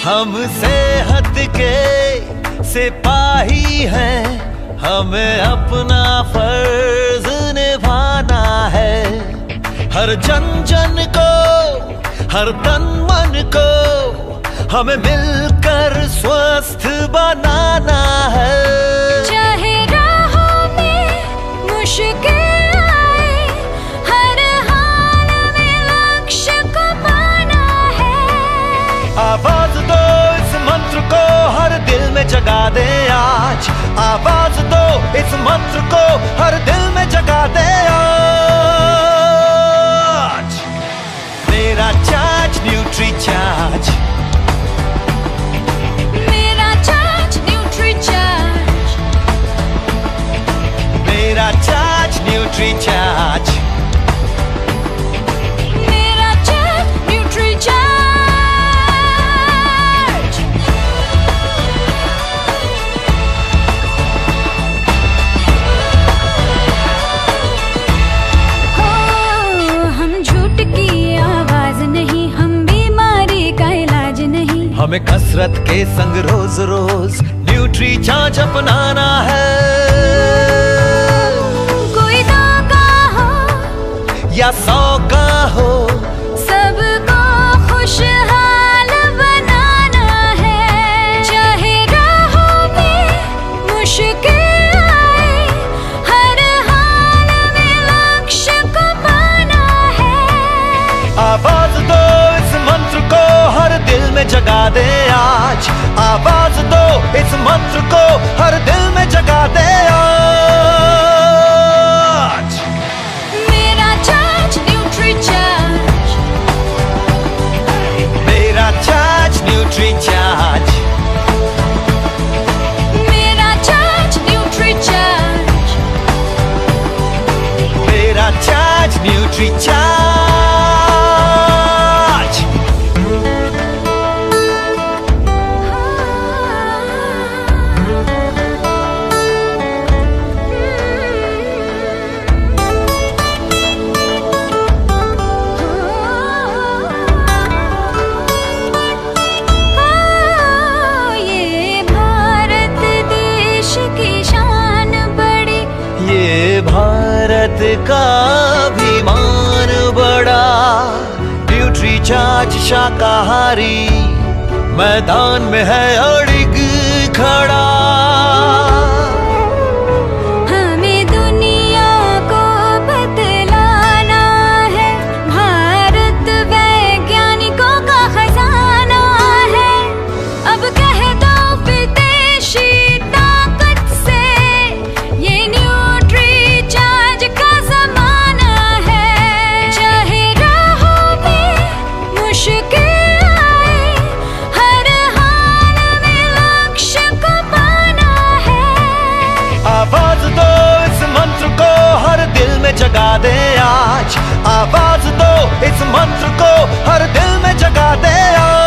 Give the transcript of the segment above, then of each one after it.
हमसे हट के सिपाही हैं, हमें अपना फर्ज निभाना है। हर जन जन को, हर तन मन को हमें मिलकर स्वस्थ बनाना है। चाहे राहों में मुश्किल आए, हर हाल में लक्ष्य को पाना है। आवाज दो इस मंत्र को, हर दिल में जगा दे आज। आवाज दो इस मंत्र को, हर दिल में जगा दे आज। मेरा चार्ज न्यूट्री चार्ज, मेरा चार्ज न्यूट्री चार्ज, मेरा चार्ज न्यूट्री चार्ज, मेरा चार्ज न्यूट्री चार्ज। हो, हम झूठ की आवाज नहीं, हम बीमारी का इलाज नहीं। हमें कसरत के संग रोज रोज न्यूट्री चार्ज अपनाना है। कोई 2 का हो या 100 का हो, सबको खुशहाल बनाना है। चाहे राहों में मुश्किल आए, हर हाल में लक्ष्य को पाना है। आवाज दो इस मंत्र को, हर दिल में जगा दे आज। आवाज दो इस मंत्र को, हर दिल में जगा दे आज। मेरा चार्ज न्यूट्री चार्ज, मेरा चार्ज न्यूट्री चार्ज, मेरा चार्ज न्यूट्री चार्ज, मेरा चार्ज न्यूट्री चार्ज। ये भारत देश की शान बड़ी, ये भारत का अभिमान बड़ा। न्यूट्री चार्ज शाकाहारी मैदान में है अड़िग खड़ा। हमें दुनिया को बतलाना है, भारत वैज्ञानिकों का खजाना है। अब कह दो विदेशी ताकत से, ये न्यूट्री चार्ज का जमाना है। चाहे राहों में मुश्किल आए, हर हाल में लक्ष्य को पाना है। आवाज दो इस मंत्र को, हर दिल में जगा दे आज। आवाज दो इस मंत्र को, हर दिल में जगा दे आज।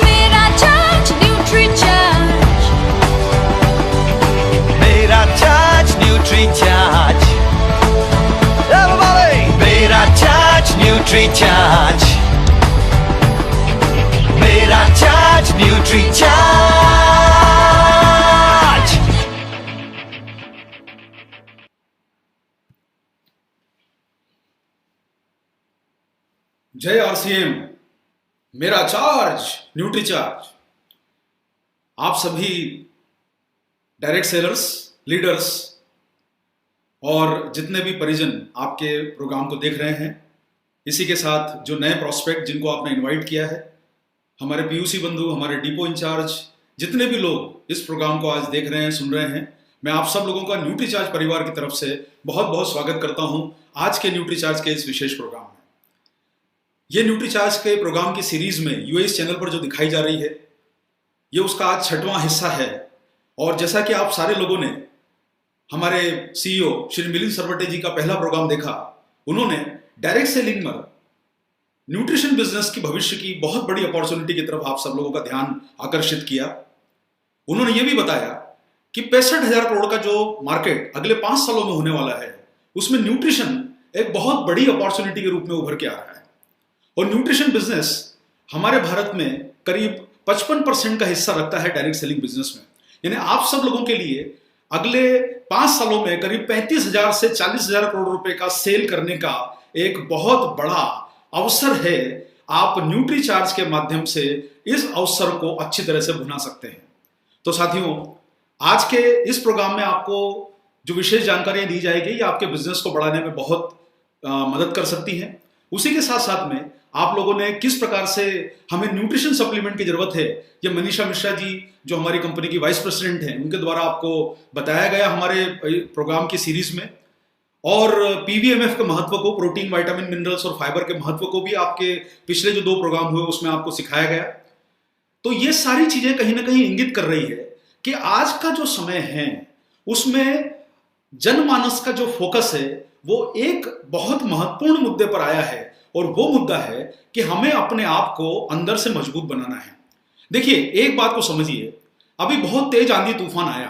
मेरा चार्ज न्यूट्री चार्ज, मेरा चार्ज न्यूट्री चार्ज, Everybody! मेरा चार्ज न्यूट्री चार्ज, मेरा चार्ज न्यूट्री चार्ज। जय आरसीएम, मेरा चार्ज न्यूट्री चार्ज। आप सभी डायरेक्ट सेलर्स, लीडर्स और जितने भी परिजन आपके प्रोग्राम को देख रहे हैं, इसी के साथ जो नए प्रोस्पेक्ट जिनको आपने इनवाइट किया है, हमारे पीयूसी बंधु, हमारे डिपो इंचार्ज, जितने भी लोग इस प्रोग्राम को आज देख रहे हैं, सुन रहे हैं, मैं आप सब लोगों का न्यूट्री चार्ज परिवार की तरफ से बहुत बहुत स्वागत करता हूं आज के न्यूट्री चार्ज के इस विशेष प्रोग्राम में। ये न्यूट्री चार्ज के प्रोग्राम की सीरीज में यूएस चैनल पर जो दिखाई जा रही है, ये उसका आज 6वां हिस्सा है। और जैसा कि आप सारे लोगों ने हमारे सीईओ श्री मिलिंद सरवटे जी का पहला प्रोग्राम देखा, उन्होंने डायरेक्ट सेलिंग में न्यूट्रिशन बिजनेस की भविष्य की बहुत बड़ी अपॉर्चुनिटी की तरफ आप सब लोगों का ध्यान आकर्षित किया। उन्होंने ये भी बताया कि 65,000 करोड़ का जो मार्केट अगले 5 सालों में होने वाला है, उसमें न्यूट्रिशन एक बहुत बड़ी अपॉर्चुनिटी के रूप में उभर के आ रहा है। और न्यूट्रिशन बिजनेस हमारे भारत में करीब 55% का हिस्सा रखता है डायरेक्ट सेलिंग बिजनेस में। यानी आप सब लोगों के लिए अगले 5 सालों में करीब 35,000 से 40,000 करोड़ रुपए का सेल करने का एक बहुत बड़ा अवसर है। आप न्यूट्रीचार्ज के माध्यम से इस अवसर को अच्छी तरह से भुना सकते हैं। तो साथियों, आज के इस प्रोग्राम में आपको जो विशेष जानकारियां दी जाएगी ये आपके बिजनेस को बढ़ाने में बहुत मदद कर सकती हैं। उसी के साथ साथ में आप लोगों ने किस प्रकार से हमें न्यूट्रिशन सप्लीमेंट की जरूरत है, ये मनीषा मिश्रा जी जो हमारी कंपनी की वाइस प्रेसिडेंट हैं उनके द्वारा आपको बताया गया हमारे प्रोग्राम की सीरीज में। और पीवीएमएफ के महत्व को, प्रोटीन, विटामिन, मिनरल्स और फाइबर के महत्व को भी आपके पिछले जो 2 प्रोग्राम हुए उसमें आपको सिखाया गया। तो ये सारी चीजें कहीं ना कहीं इंगित कर रही है कि आज का जो समय है उसमें जनमानस का जो फोकस है वो एक बहुत महत्वपूर्ण मुद्दे पर आया है, और वो मुद्दा है कि हमें अपने आप को अंदर से मजबूत बनाना है। देखिए, एक बात को समझिए, अभी बहुत तेज आंधी तूफान आया,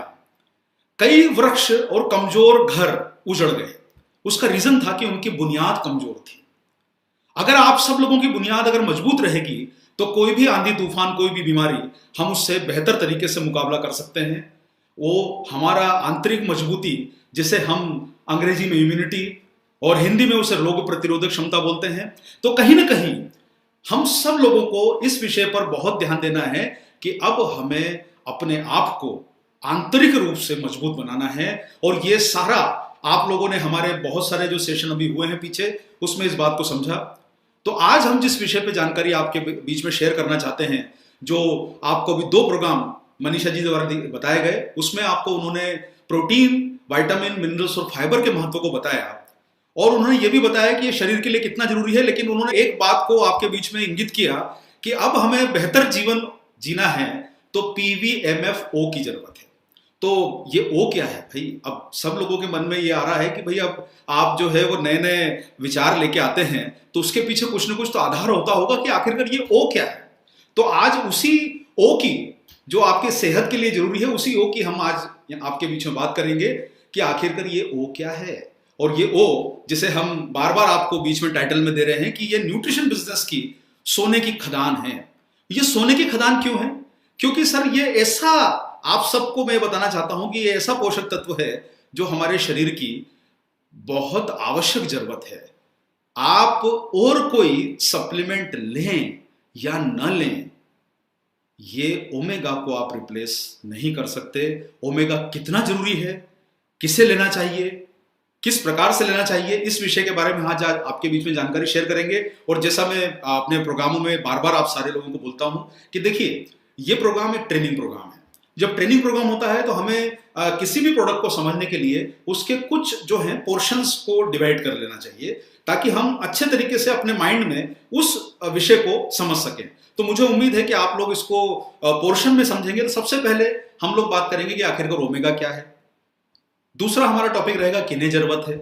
कई वृक्ष और कमजोर घर उजड़ गए। उसका रीजन था कि उनकी बुनियाद कमजोर थी। अगर आप सब लोगों की बुनियाद अगर मजबूत रहेगी तो कोई भी आंधी तूफान, कोई भी बीमारी, हम उससे बेहतर तरीके से मुकाबला कर सकते हैं। वो हमारा आंतरिक मजबूती, जिसे हम अंग्रेजी में इम्यूनिटी और हिंदी में उसे रोग प्रतिरोधक क्षमता बोलते हैं, तो कहीं ना कहीं हम सब लोगों को इस विषय पर बहुत ध्यान देना है कि अब हमें अपने आप को आंतरिक रूप से मजबूत बनाना है। और ये सारा आप लोगों ने हमारे बहुत सारे जो सेशन अभी हुए हैं पीछे, उसमें इस बात को समझा। तो आज हम जिस विषय पे जानकारी आपके बीच में शेयर करना चाहते हैं, जो आपको अभी 2 प्रोग्राम मनीषा जी द्वारा बताए गए, उसमें आपको उन्होंने प्रोटीन, विटामिन, मिनरल्स और फाइबर के महत्व को बताया, और उन्होंने ये भी बताया कि ये शरीर के लिए कितना जरूरी है। लेकिन उन्होंने एक बात को आपके बीच में इंगित किया कि अब हमें बेहतर जीवन जीना है तो पीवीएमएफओ की जरूरत है। तो ये ओ क्या है भाई? अब सब लोगों के मन में ये आ रहा है कि भाई अब आप जो है वो नए नए विचार लेके आते हैं तो उसके पीछे कुछ ना कुछ तो आधार होता होगा कि आखिरकार ये ओ क्या है। तो आज उसी ओ की, जो आपके सेहत के लिए जरूरी है, उसी ओ की हम आज आपके बीच में बात करेंगे कि आखिरकार ये ओ क्या है। और ये ओ, जिसे हम बार बार आपको बीच में टाइटल में दे रहे हैं कि ये न्यूट्रिशन बिजनेस की सोने की खदान है। ये सोने की खदान क्यों है? क्योंकि सर ये ऐसा, आप सबको मैं बताना चाहता हूं कि ये ऐसा पोषक तत्व है जो हमारे शरीर की बहुत आवश्यक जरूरत है। आप और कोई सप्लीमेंट लें या न लें, ये ओमेगा को आप रिप्लेस नहीं कर सकते। ओमेगा कितना जरूरी है, किसे लेना चाहिए, किस प्रकार से लेना चाहिए, इस विषय के बारे में आज आपके बीच में जानकारी शेयर करेंगे। और जैसा मैं अपने प्रोग्रामों में बार बार आप सारे लोगों को बोलता हूं कि देखिए, ये प्रोग्राम एक ट्रेनिंग प्रोग्राम है। जब ट्रेनिंग प्रोग्राम होता है तो हमें किसी भी प्रोडक्ट को समझने के लिए उसके कुछ जो है पोर्शंस को डिवाइड कर लेना चाहिए, ताकि हम अच्छे तरीके से अपने माइंड में उस विषय को समझ सकें। तो मुझे उम्मीद है कि आप लोग इसको पोर्शन में समझेंगे। तो सबसे पहले हम लोग बात करेंगे कि आखिरकार ओमेगा क्या है। दूसरा हमारा टॉपिक रहेगा किन्हें जरूरत है,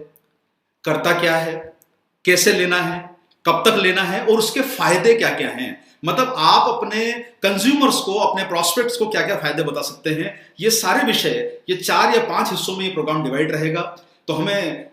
करता क्या है, कैसे लेना है, कब तक लेना है और उसके फायदे क्या क्या हैं। मतलब आप अपने कंज्यूमर्स को, अपने प्रोस्पेक्ट्स को क्या क्या फायदे बता सकते हैं। ये सारे विषय, ये 4 या 5 हिस्सों में ये प्रोग्राम डिवाइड रहेगा। तो हमें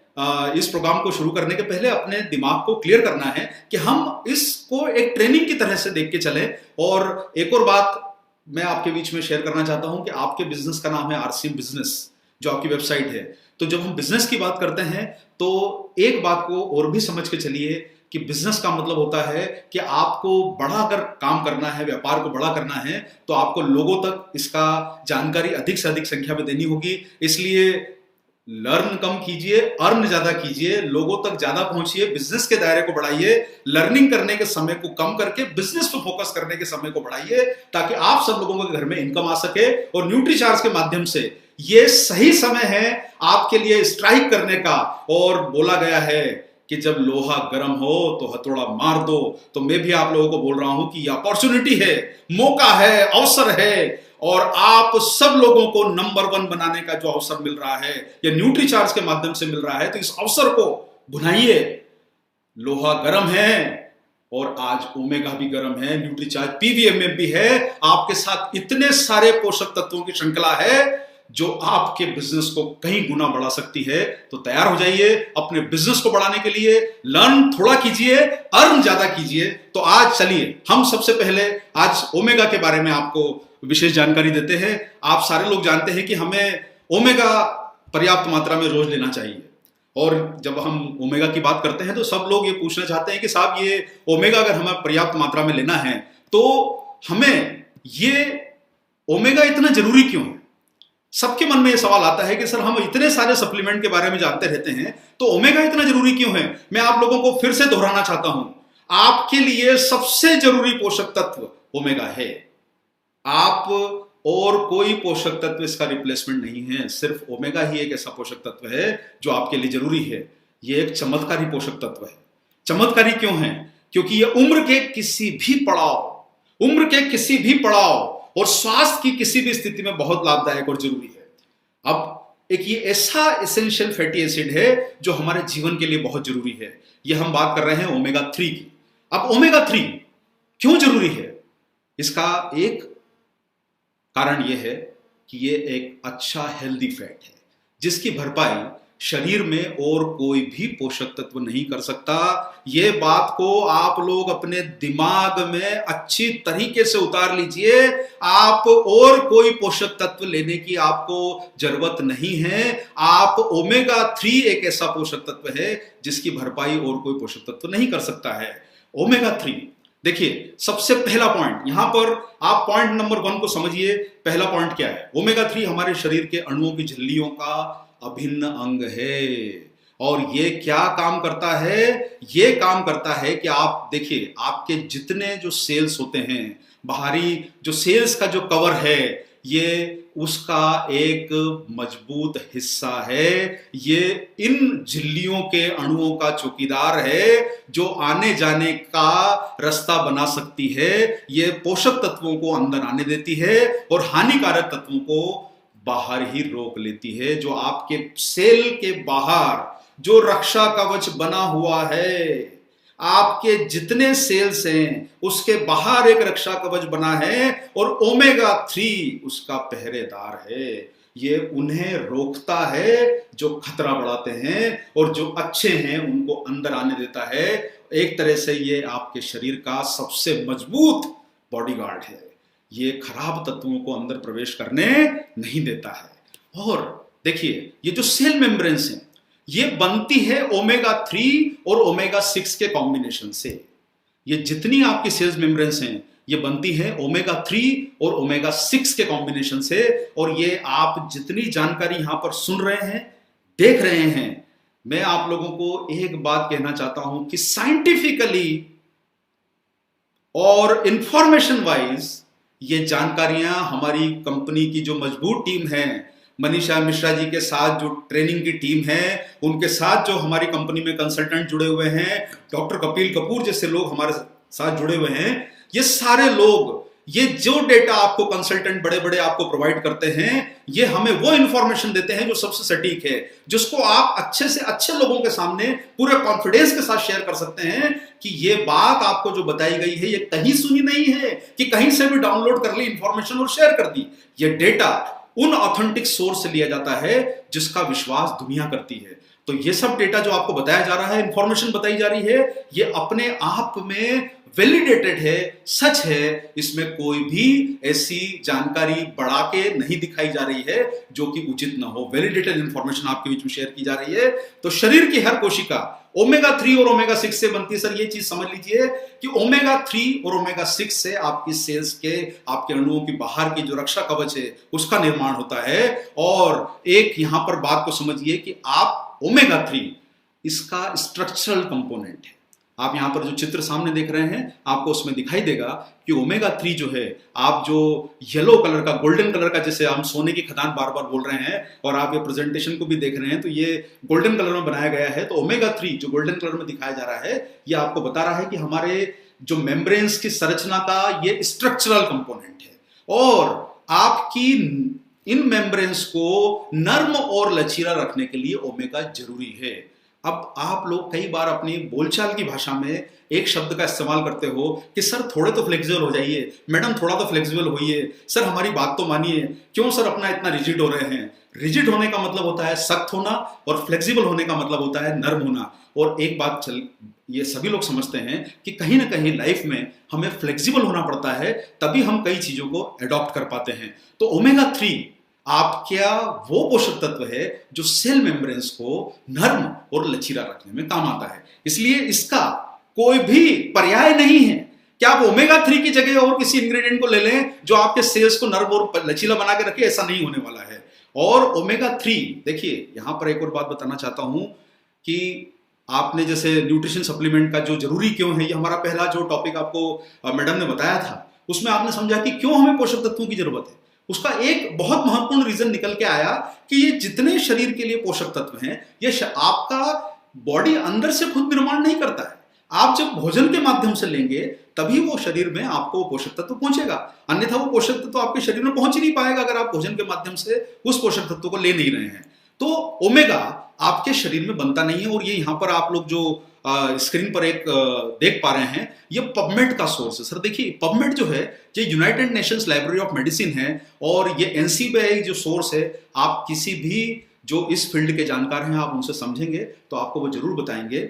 इस प्रोग्राम को शुरू करने के पहले अपने दिमाग को क्लियर करना है कि हम इसको एक ट्रेनिंग की तरह से देख के चलें। और एक और बात मैं आपके बीच में शेयर करना चाहता हूं कि आपके बिजनेस का नाम है आरसीएम बिजनेस, जो आपकी वेबसाइट है। तो जब हम बिजनेस की बात करते हैं तो एक बात को और भी समझ के चलिए कि बिजनेस का मतलब होता है कि आपको बड़ा अगर काम करना है, व्यापार को बड़ा करना है, तो आपको लोगों तक इसका जानकारी अधिक से अधिक संख्या में देनी होगी। इसलिए लर्न कम कीजिए, अर्न ज्यादा कीजिए, लोगों तक ज्यादा पहुंचिए, बिजनेस के दायरे को बढ़ाइए, लर्निंग करने के समय को कम करके बिजनेस पे फोकस करने के समय को बढ़ाइए, ताकि आप सब लोगों के घर में इनकम आ सके। और न्यूट्रीचार्ज के माध्यम से ये सही समय है आपके लिए स्ट्राइक करने का। और बोला गया है कि जब लोहा गर्म हो तो हथौड़ा मार दो। तो मैं भी आप लोगों को बोल रहा हूं कि ये अपॉर्चुनिटी है, मौका है, अवसर है, और आप सब लोगों को नंबर 1 बनाने का जो अवसर मिल रहा है, ये न्यूट्रीचार्ज के माध्यम से मिल रहा है। तो इस अवसर को भुनाइए। लोहा गर्म है और आज ओमेगा भी गर्म है, न्यूट्रीचार्ज पीवीएमएफ भी है, आपके साथ इतने सारे पोषक तत्वों की श्रृंखला है जो आपके बिजनेस को कहीं गुना बढ़ा सकती है। तो तैयार हो जाइए अपने बिजनेस को बढ़ाने के लिए, लर्न थोड़ा कीजिए, अर्न ज्यादा कीजिए। तो आज चलिए हम सबसे पहले आज ओमेगा के बारे में आपको विशेष जानकारी देते हैं। आप सारे लोग जानते हैं कि हमें ओमेगा पर्याप्त मात्रा में रोज लेना चाहिए, और जब हम ओमेगा की बात करते हैं तो सब लोग ये पूछना चाहते हैं कि साहब ये ओमेगा अगर हमें पर्याप्त मात्रा में लेना है तो हमें ये ओमेगा इतना जरूरी क्यों है। सबके मन में ये सवाल आता है कि सर हम इतने सारे सप्लीमेंट के बारे में जानते रहते हैं तो ओमेगा इतना जरूरी क्यों है। मैं आप लोगों को फिर से दोहराना चाहता हूं, आपके लिए सबसे जरूरी पोषक तत्व ओमेगा है। आप और कोई पोषक तत्व इसका रिप्लेसमेंट नहीं है, सिर्फ ओमेगा ही एक ऐसा पोषक तत्व है जो आपके लिए जरूरी है। ये एक चमत्कारी पोषक तत्व है। चमत्कारी क्यों है? क्योंकि ये उम्र के किसी भी पड़ाव और स्वास्थ्य की किसी भी स्थिति में बहुत लाभदायक और जरूरी है। अब एक ये ऐसा एसेंशियल फैटी एसिड है जो हमारे जीवन के लिए बहुत जरूरी है। ये हम बात कर रहे हैं ओमेगा 3 की। अब ओमेगा 3 क्यों जरूरी है? इसका एक कारण यह है कि ये एक अच्छा हेल्दी फैट है जिसकी भरपाई शरीर में और कोई भी पोषक तत्व नहीं कर सकता। ये बात को आप लोग अपने दिमाग में अच्छी तरीके से उतार लीजिए। आप और कोई पोषक तत्व लेने की आपको जरूरत नहीं है। आप ओमेगा 3 एक ऐसा पोषक तत्व है जिसकी भरपाई और कोई पोषक तत्व नहीं कर सकता है। ओमेगा 3 देखिए, सबसे पहला पॉइंट यहां पर आप पॉइंट नंबर 1 को समझिए। पहला पॉइंट क्या है? ओमेगा 3 हमारे शरीर के अणुओं की झिल्लियों का अभिन्न अंग है। और ये क्या काम करता है? ये काम करता है कि आप देखिए, आपके जितने जो सेल्स होते हैं, बाहरी जो सेल्स का जो कवर है, ये उसका एक मजबूत हिस्सा है। ये इन झिल्लियों के अणुओं का चौकीदार है जो आने जाने का रास्ता बना सकती है। ये पोषक तत्वों को अंदर आने देती है और हानिकारक तत्वों को बाहर ही रोक लेती है। जो आपके सेल के बाहर जो रक्षा कवच बना हुआ है, आपके जितने सेल्स हैं उसके बाहर एक रक्षा कवच बना है और ओमेगा 3 उसका पहरेदार है। ये उन्हें रोकता है जो खतरा बढ़ाते हैं और जो अच्छे हैं उनको अंदर आने देता है। एक तरह से ये आपके शरीर का सबसे मजबूत बॉडीगार्ड है। ये खराब तत्वों को अंदर प्रवेश करने नहीं देता है। और देखिए, ये जो सेल मेम्ब्रेन्स हैं ये बनती है ओमेगा 3 और ओमेगा 6 के कॉम्बिनेशन से। ये जितनी आपकी सेल्स मेम्ब्रेन्स हैं ये बनती है ओमेगा 3 और ओमेगा 6 के कॉम्बिनेशन से। और ये आप जितनी जानकारी यहां पर सुन रहे हैं, देख रहे हैं, मैं आप लोगों को एक बात कहना चाहता हूं कि साइंटिफिकली और इंफॉर्मेशन वाइज ये जानकारियां हमारी कंपनी की जो मजबूत टीम है, मनीषा मिश्रा जी के साथ जो ट्रेनिंग की टीम है, उनके साथ जो हमारी कंपनी में कंसल्टेंट जुड़े हुए हैं, डॉक्टर कपिल कपूर जैसे लोग हमारे साथ जुड़े हुए हैं, ये सारे लोग, ये जो डेटा आपको कंसल्टेंट बड़े बड़े आपको प्रोवाइड करते हैं, ये हमें वो इंफॉर्मेशन देते हैं जो सबसे सटीक है, जिसको आप अच्छे से अच्छे लोगों के सामने पूरे कॉन्फिडेंस के साथ शेयर कर सकते हैं कि ये बात आपको जो बताई गई है ये कहीं सुनी नहीं है कि कहीं से भी डाउनलोड कर ली इंफॉर्मेशन और शेयर कर दी। ये डेटा उन ऑथेंटिक सोर्स से लिया जाता है जिसका विश्वास दुनिया करती है। तो ये सब डेटा जो आपको बताया जा रहा है, इंफॉर्मेशन बताई जा रही है, ये अपने आप में वैलिडेटेड है, सच है। इसमें कोई भी ऐसी जानकारी बढ़ा के नहीं दिखाई जा रही है जो कि उचित ना हो। वैलिडेटेड इंफॉर्मेशन आपके बीच में शेयर की जा रही है। तो शरीर की हर कोशिका ओमेगा 3 और ओमेगा 6 से बनती है। सर ये चीज समझ लीजिए कि ओमेगा 3 और ओमेगा 6 से आपकी सेल्स के, आपके अणुओं की बाहर की जो रक्षा कवच है उसका निर्माण होता है। और एक यहां पर बात को समझिए कि आप ओमेगा 3 इसका स्ट्रक्चरल कंपोनेंट है। आप यहां पर जो चित्र सामने देख रहे हैं आपको उसमें दिखाई देगा कि ओमेगा 3 जो है, आप जो येलो कलर का, गोल्डन कलर का, जैसे हम सोने की खदान बार बार बोल रहे हैं और आप ये प्रेजेंटेशन को भी देख रहे हैं तो ये गोल्डन कलर में बनाया गया है। तो ओमेगा 3 जो गोल्डन कलर में दिखाया जा रहा है ये आपको बता रहा है कि हमारे जो मेम्ब्रेन्स की संरचना का ये स्ट्रक्चरल कंपोनेंट है और आपकी इन मेम्ब्रेन्स को नर्म और लचीला रखने के लिए ओमेगा जरूरी है। अब आप लोग कई बार अपनी बोलचाल की भाषा में एक शब्द का इस्तेमाल करते हो कि सर थोड़े तो फ्लेक्सिबल हो जाइए, मैडम थोड़ा तो फ्लेक्सिबल होइए, सर हमारी बात तो मानिए, क्यों सर अपना इतना रिजिड हो रहे हैं। रिजिड होने का मतलब होता है सख्त होना और फ्लेक्सिबल होने का मतलब होता है नर्म होना। और एक बात ये सभी लोग समझते हैं कि कहीं ना कहीं लाइफ में हमें फ्लेक्सिबल होना पड़ता है, तभी हम कई चीजों को अडॉप्ट कर पाते हैं। तो ओमेगा 3 आपका वो पोषक तत्व है जो सेल मेम्ब्रेन्स को नर्म और लचीला रखने में काम आता है। इसलिए इसका कोई भी पर्याय नहीं है कि आप ओमेगा 3 की जगह और किसी इंग्रेडिएंट को ले लें जो आपके सेल्स को नर्म और लचीला बना के रखे, ऐसा नहीं होने वाला है। और ओमेगा 3 देखिए, यहां पर एक और बात बताना चाहता हूं कि आपने जैसे न्यूट्रिशन सप्लीमेंट का जो जरूरी क्यों है, ये हमारा पहला जो टॉपिक आपको मैडम ने बताया था, उसमें आपने समझा कि क्यों हमें पोषक तत्वों की जरूरत है। उसका एक बहुत महत्वपूर्ण रीजन निकल के आया कि ये जितने शरीर के लिए पोषक तत्व हैं, ये आपका बॉडी अंदर से खुद निर्माण नहीं करता है। आप जब भोजन के माध्यम से लेंगे तभी वो शरीर में आपको पोषक तत्व पहुंचेगा, अन्यथा वो पोषक तत्व आपके शरीर में पहुंच ही नहीं पाएगा अगर आप भोजन के माध्यम से उस पोषक तत्व को ले नहीं रहे हैं। तो ओमेगा आपके शरीर में बनता नहीं है। और ये यहाँ पर आप लोग जो स्क्रीन पर एक देख पा रहे हैं, ये पबमेड का सोर्स है। सर देखिए, पबमेड जो है ये United Nations library of medicine है और ये एनसीबीआई जो सोर्स है। आप किसी भी जो इस फील्ड के जानकार हैं आप उनसे समझेंगे तो आपको वो जरूर बताएंगे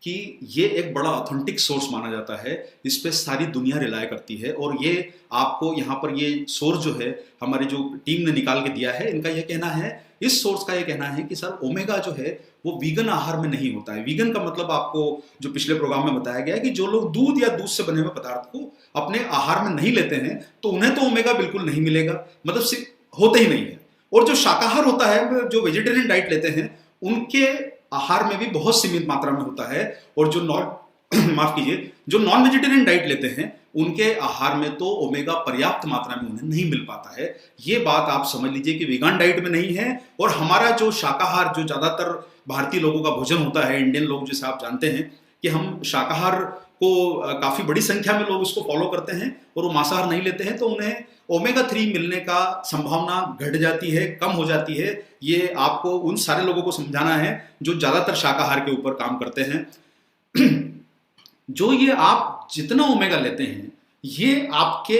कि ये एक बड़ा ऑथेंटिक सोर्स माना जाता है। इस पे सारी दुनिया रिलाय करती है। और ये आपको यहाँ पर ये सोर्स जो है हमारी जो टीम ने निकाल के दिया है, इनका यह कहना है, इस सोर्स का ये कहना है कि सर ओमेगा जो है वो वीगन आहार में नहीं होता है। वीगन का मतलब आपको जो पिछले प्रोग्राम में बताया गया है कि जो लोग दूध या दूध से बने हुए पदार्थ को अपने आहार में नहीं लेते हैं तो उन्हें तो ओमेगा बिल्कुल नहीं मिलेगा, मतलब सिर्फ होता ही नहीं है। और जो शाकाहार होता है, जो वेजिटेरियन डाइट लेते हैं, उनके आहार में भी बहुत सीमित मात्रा में होता है। और जो माफ कीजिए, जो नॉन वेजिटेरियन डाइट लेते हैं उनके आहार में तो ओमेगा पर्याप्त मात्रा में उन्हें नहीं मिल पाता है। ये बात आप समझ लीजिए कि वीगन डाइट में नहीं है। और हमारा जो शाकाहार, जो ज्यादातर भारतीय लोगों का भोजन होता है, इंडियन लोग जैसे आप जानते हैं कि हम शाकाहार को काफी बड़ी संख्या में लोग इसको फॉलो करते हैं और वो मांसाहार नहीं लेते हैं, तो उन्हें ओमेगा 3 मिलने का संभावना घट जाती है, कम हो जाती है। ये आपको उन सारे लोगों को समझाना है जो ज्यादातर शाकाहार के ऊपर काम करते हैं। जो ये आप जितना ओमेगा लेते हैं, ये आपके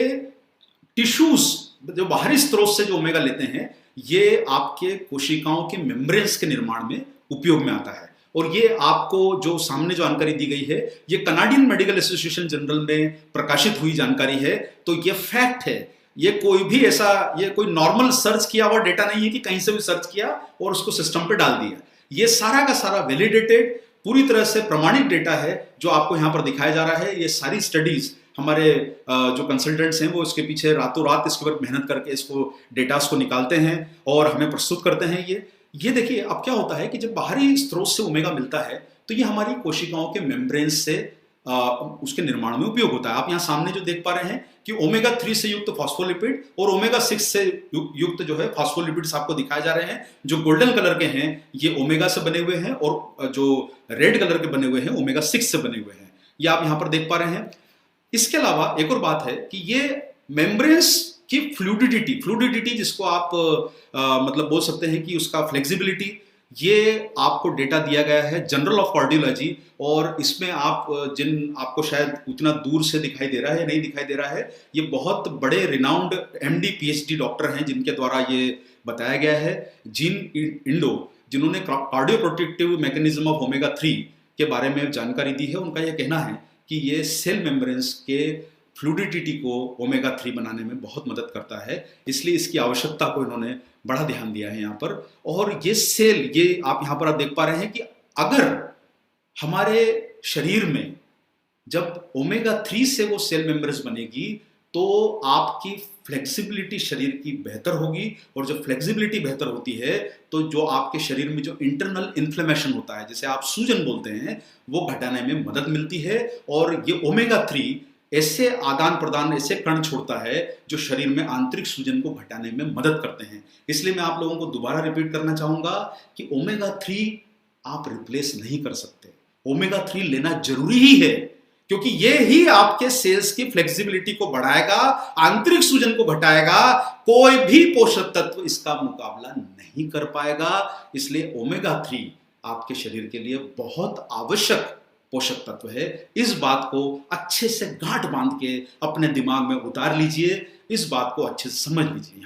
टिश्यूज, जो बाहरी स्रोत से जो ओमेगा लेते हैं, ये आपके कोशिकाओं के मेम्ब्रेन्स के निर्माण में उपयोग में आता है। और ये आपको जो सामने जो जानकारी दी गई है, ये कनाडियन मेडिकल एसोसिएशन जनरल में प्रकाशित हुई जानकारी है। तो ये फैक्ट है, ये कोई भी ऐसा, ये कोई नॉर्मल सर्च किया हुआ डेटा नहीं है कि कहीं से भी सर्च किया और उसको सिस्टम पे डाल दिया। ये सारा का सारा वैलिडेटेड, पूरी तरह से प्रमाणित डेटा है जो आपको यहाँ पर दिखाया जा रहा है। ये सारी स्टडीज हमारे जो कंसल्टेंट्स हैं वो इसके पीछे रातों रात इसके ऊपर मेहनत करके इसको डेटास को निकालते हैं और हमें प्रस्तुत करते हैं। ये देखिए, अब क्या होता है कि जब बाहरी स्रोत से ओमेगा मिलता है तो ये हमारी कोशिकाओं के मेम्ब्रेन्स से उसके निर्माण में उपयोग होता है। आप यहाँ सामने जो देख पा रहे हैं कि ओमेगा 3 से युक्त फॉस्फोलिपिड और ओमेगा 6 से युक्त जो है फॉस्फोलिपिड्स आपको दिखाए जा रहे हैं। जो गोल्डन कलर के हैं ये ओमेगा से बने हुए हैं और जो रेड कलर के बने हुए हैं ओमेगा 6 से बने हुए हैं। ये आप यहाँ पर देख पा रहे हैं। इसके अलावा एक और बात है कि ये मेम्ब्रेन्स की फ्लूइडिटी जिसको आप मतलब बोल सकते हैं कि उसका फ्लेक्सिबिलिटी, ये आपको डेटा दिया गया है जर्नल ऑफ कार्डियोलॉजी। और इसमें आपको शायद उतना दूर से दिखाई दे रहा है, नहीं दिखाई दे रहा है, ये बहुत बड़े रिनाउंड MD PhD डॉक्टर हैं जिनके द्वारा ये बताया गया है। जिन्होंने cardio protective mechanism of omega 3 के बारे में जानकारी दी है, उनका यह कहना है कि ये सेल मेम्ब्रेन्स के फ्लूइडिटी को ओमेगा 3 बनाने में बहुत मदद करता है। इसलिए इसकी आवश्यकता को इन्होंने बड़ा ध्यान दिया है यहाँ पर। और ये सेल, ये आप यहाँ पर आप देख पा रहे हैं कि अगर हमारे शरीर में जब ओमेगा 3 से वो सेल मेम्ब्रेन्स बनेगी तो आपकी फ्लेक्सिबिलिटी शरीर की बेहतर होगी। और जब फ्लेक्सिबिलिटी बेहतर होती है तो जो आपके शरीर में जो इंटरनल इन्फ्लेमेशन होता है, जिसे आप सूजन बोलते हैं, वो घटाने में मदद मिलती है। और ये ओमेगा 3 ऐसे आदान प्रदान, ऐसे कण छोड़ता है जो शरीर में आंतरिक सूजन को घटाने में मदद करते हैं। इसलिए मैं आप लोगों को दोबारा रिपीट करना चाहूंगा कि ओमेगा 3 आप रिप्लेस नहीं कर सकते। ओमेगा 3 लेना जरूरी ही है क्योंकि ये ही आपके सेल्स की फ्लेक्सिबिलिटी को बढ़ाएगा, आंतरिक सूजन को घटाएगा। कोई भी पोषक तत्व इसका मुकाबला नहीं कर पाएगा। इसलिए ओमेगा 3 आपके शरीर के लिए बहुत आवश्यक पोषक तत्व है। इस बात को अच्छे से गांठ बांध के अपने दिमाग में उतार लीजिए, इस बात को अच्छे से समझ लीजिए।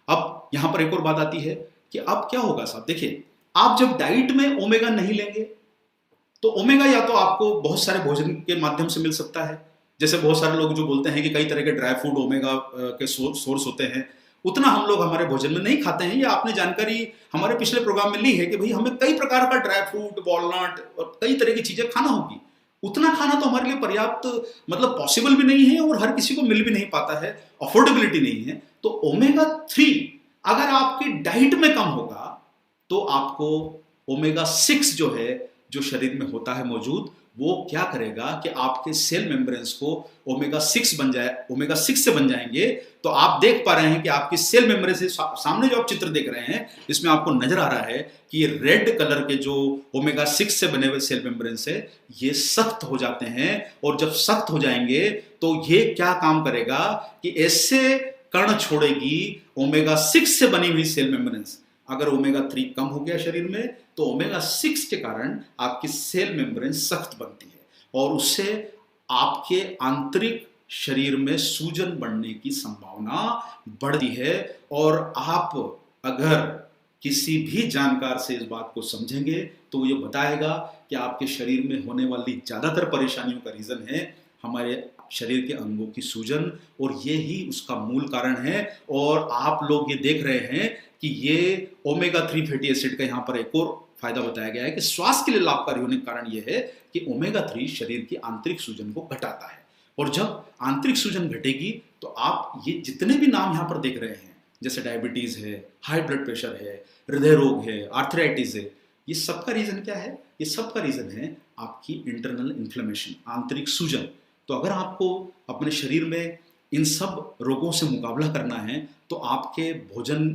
अब यहां पर एक और बात आती है कि अब क्या होगा साहब, देखिए आप जब डाइट में ओमेगा नहीं लेंगे तो ओमेगा या तो आपको बहुत सारे भोजन के माध्यम से मिल सकता है, जैसे बहुत सारे लोग जो बोलते हैं कि कई तरह के ड्राई फ्रूट ओमेगा के सोर्स होते हैं, उतना हम लोग हमारे भोजन में नहीं खाते हैं। ये आपने जानकारी हमारे पिछले प्रोग्राम में ली है कि भाई हमें कई प्रकार का ड्राई फ्रूट, वॉलनट और कई तरह की चीजें खाना होगी। उतना खाना तो हमारे लिए पर्याप्त मतलब पॉसिबल भी नहीं है और हर किसी को मिल भी नहीं पाता है, अफोर्डेबिलिटी नहीं है। तो ओमेगा 3 अगर आपकी डाइट में कम होगा तो आपको ओमेगा 6 जो है, जो शरीर में होता है मौजूद, वो क्या करेगा कि आपके सेल मेम्ब्रेन्स को ओमेगा 6 से बन जाएंगे। तो आप देख पा रहे हैं कि आपकी सेल मेम्ब्रेन से सामने जो आप चित्र देख रहे हैं, इसमें आपको नजर आ रहा है कि ये रेड कलर के जो ओमेगा 6 से बने हुए सेल मेम्ब्रेन से ये सख्त हो जाते हैं, और जब सख्त हो जाएंगे तो ये क्या काम करेगा कि ऐसे कण छोड़ेगी ओमेगा 6 से बनी हुई सेल मेम्ब्रेन्स। अगर ओमेगा 3 कम हो गया शरीर में तो ओमेगा 6 के कारण आपकी सेल मेम्ब्रेन सख्त बनती है और उससे आपके आंतरिक शरीर में सूजन बढ़ने की संभावना बढ़ती है। और आप अगर किसी भी जानकार से इस बात को समझेंगे तो ये बताएगा कि आपके शरीर में होने वाली ज्यादातर परेशानियों का रीजन है हमारे शरीर के अंगों की सूजन, और ये ही उसका मूल कारण है। और आप लोग ये देख रहे हैं कि ये ओमेगा 3 फैटी एसिड का यहाँ पर एक और फायदा बताया गया है कि स्वास्थ्य के लिए लाभकारी होने का कारण यह है कि ओमेगा 3 शरीर की आंतरिक सूजन को घटाता है। और जब आंतरिक सूजन घटेगी तो आप ये जितने भी नाम यहाँ पर देख रहे हैं, जैसे डायबिटीज है, हाई ब्लड प्रेशर है, हृदय रोग है, आर्थराइटिस है, ये सबका रीजन क्या है? ये सबका रीजन है आपकी इंटरनल इन्फ्लेमेशन, आंतरिक सूजन। तो अगर आपको अपने शरीर में इन सब रोगों से मुकाबला करना है तो आपके भोजन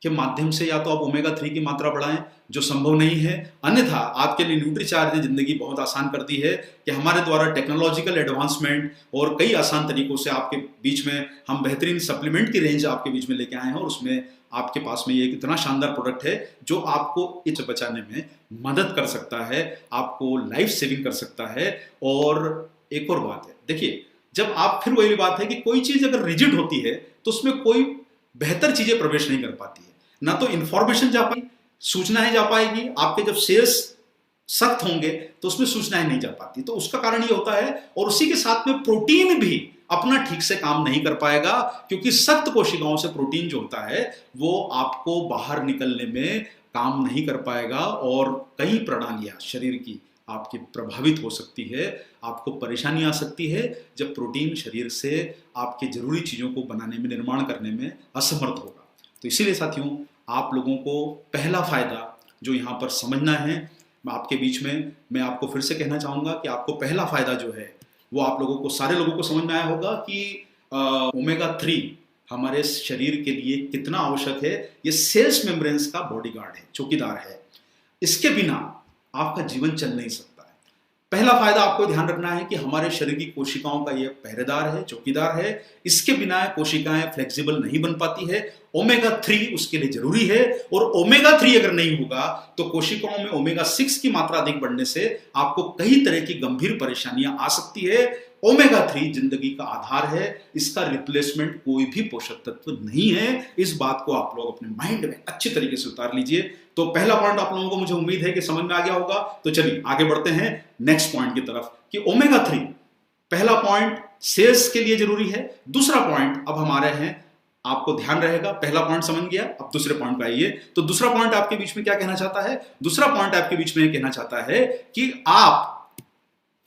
के माध्यम से या तो आप ओमेगा 3 की मात्रा बढ़ाएं, जो संभव नहीं है। अन्यथा आपके लिए न्यूट्रीचार्ज ने जिंदगी बहुत आसान कर दी है कि हमारे द्वारा टेक्नोलॉजिकल एडवांसमेंट और कई आसान तरीकों से आपके बीच में हम बेहतरीन सप्लीमेंट की रेंज आपके बीच में लेके आए हैं, और उसमें आपके पास में ये एक इतना शानदार प्रोडक्ट है जो आपको इच बचाने में मदद कर सकता है, आपको लाइफ सेविंग कर सकता है। और एक और बात है, देखिए जब आप, फिर वही बात है कि कोई चीज अगर रिजिड होती है तो उसमें कोई बेहतर चीजें प्रवेश नहीं कर पाती है, ना तो इंफॉर्मेशन जा पाएगी, सूचनाएं जा पाएगी। आपके जब सेल्स सख्त होंगे तो उसमें सूचनाएं नहीं जा पाती, तो उसका कारण ये होता है। और उसी के साथ में प्रोटीन भी अपना ठीक से काम नहीं कर पाएगा, क्योंकि सख्त कोशिकाओं से प्रोटीन जो होता है वो आपको बाहर निकलने में काम नहीं कर पाएगा, और कई प्रणालियां शरीर की आपकी प्रभावित हो सकती है, आपको परेशानी आ सकती है जब प्रोटीन शरीर से आपके जरूरी चीजों को बनाने में, निर्माण करने में असमर्थ होगा। तो इसीलिए साथियों, आप लोगों को पहला फायदा जो यहाँ पर समझना है, आपके बीच में मैं आपको फिर से कहना चाहूंगा कि आपको पहला फायदा जो है वो आप लोगों को, सारे लोगों को समझ में आया होगा कि ओमेगा 3 हमारे शरीर के लिए कितना आवश्यक है। ये सेल्स मेम्ब्रेन्स का बॉडीगार्ड है, चौकीदार है, इसके बिना आपका जीवन चल नहीं सकता है। पहला फायदा आपको ध्यान रखना है कि हमारे शरीर की कोशिकाओं का ये पहरेदार है, चौकीदार है, इसके बिना कोशिकाएं फ्लेक्सिबल नहीं बन पाती है। ओमेगा 3 उसके लिए जरूरी है, और ओमेगा 3 अगर नहीं होगा तो कोशिकाओं में ओमेगा 6 की मात्रा अधिक बढ़ने से आपको कई तरह की गंभीर परेशानियां आ सकती है। ओमेगा 3 जिंदगी का आधार है, इसका रिप्लेसमेंट कोई भी पोषक तत्व नहीं है। इस बात को आप लोग अपने माइंड में अच्छी तरीके से उतार लीजिए। तो पहला पॉइंट आप लोगों को मुझे उम्मीद है कि समझ में आ गया होगा। तो चलिए आगे बढ़ते हैं नेक्स्ट पॉइंट की तरफ कि ओमेगा 3, पहला पॉइंट सेल्स के लिए जरूरी है। दूसरा पॉइंट अब हमारे हैं, आपको ध्यान रहेगा, पहला पॉइंट समझ गया, अब दूसरे पॉइंट पे आइए। तो दूसरा पॉइंट आपके बीच में क्या कहना चाहता है? दूसरा पॉइंट आपके बीच में कहना चाहता है कि आप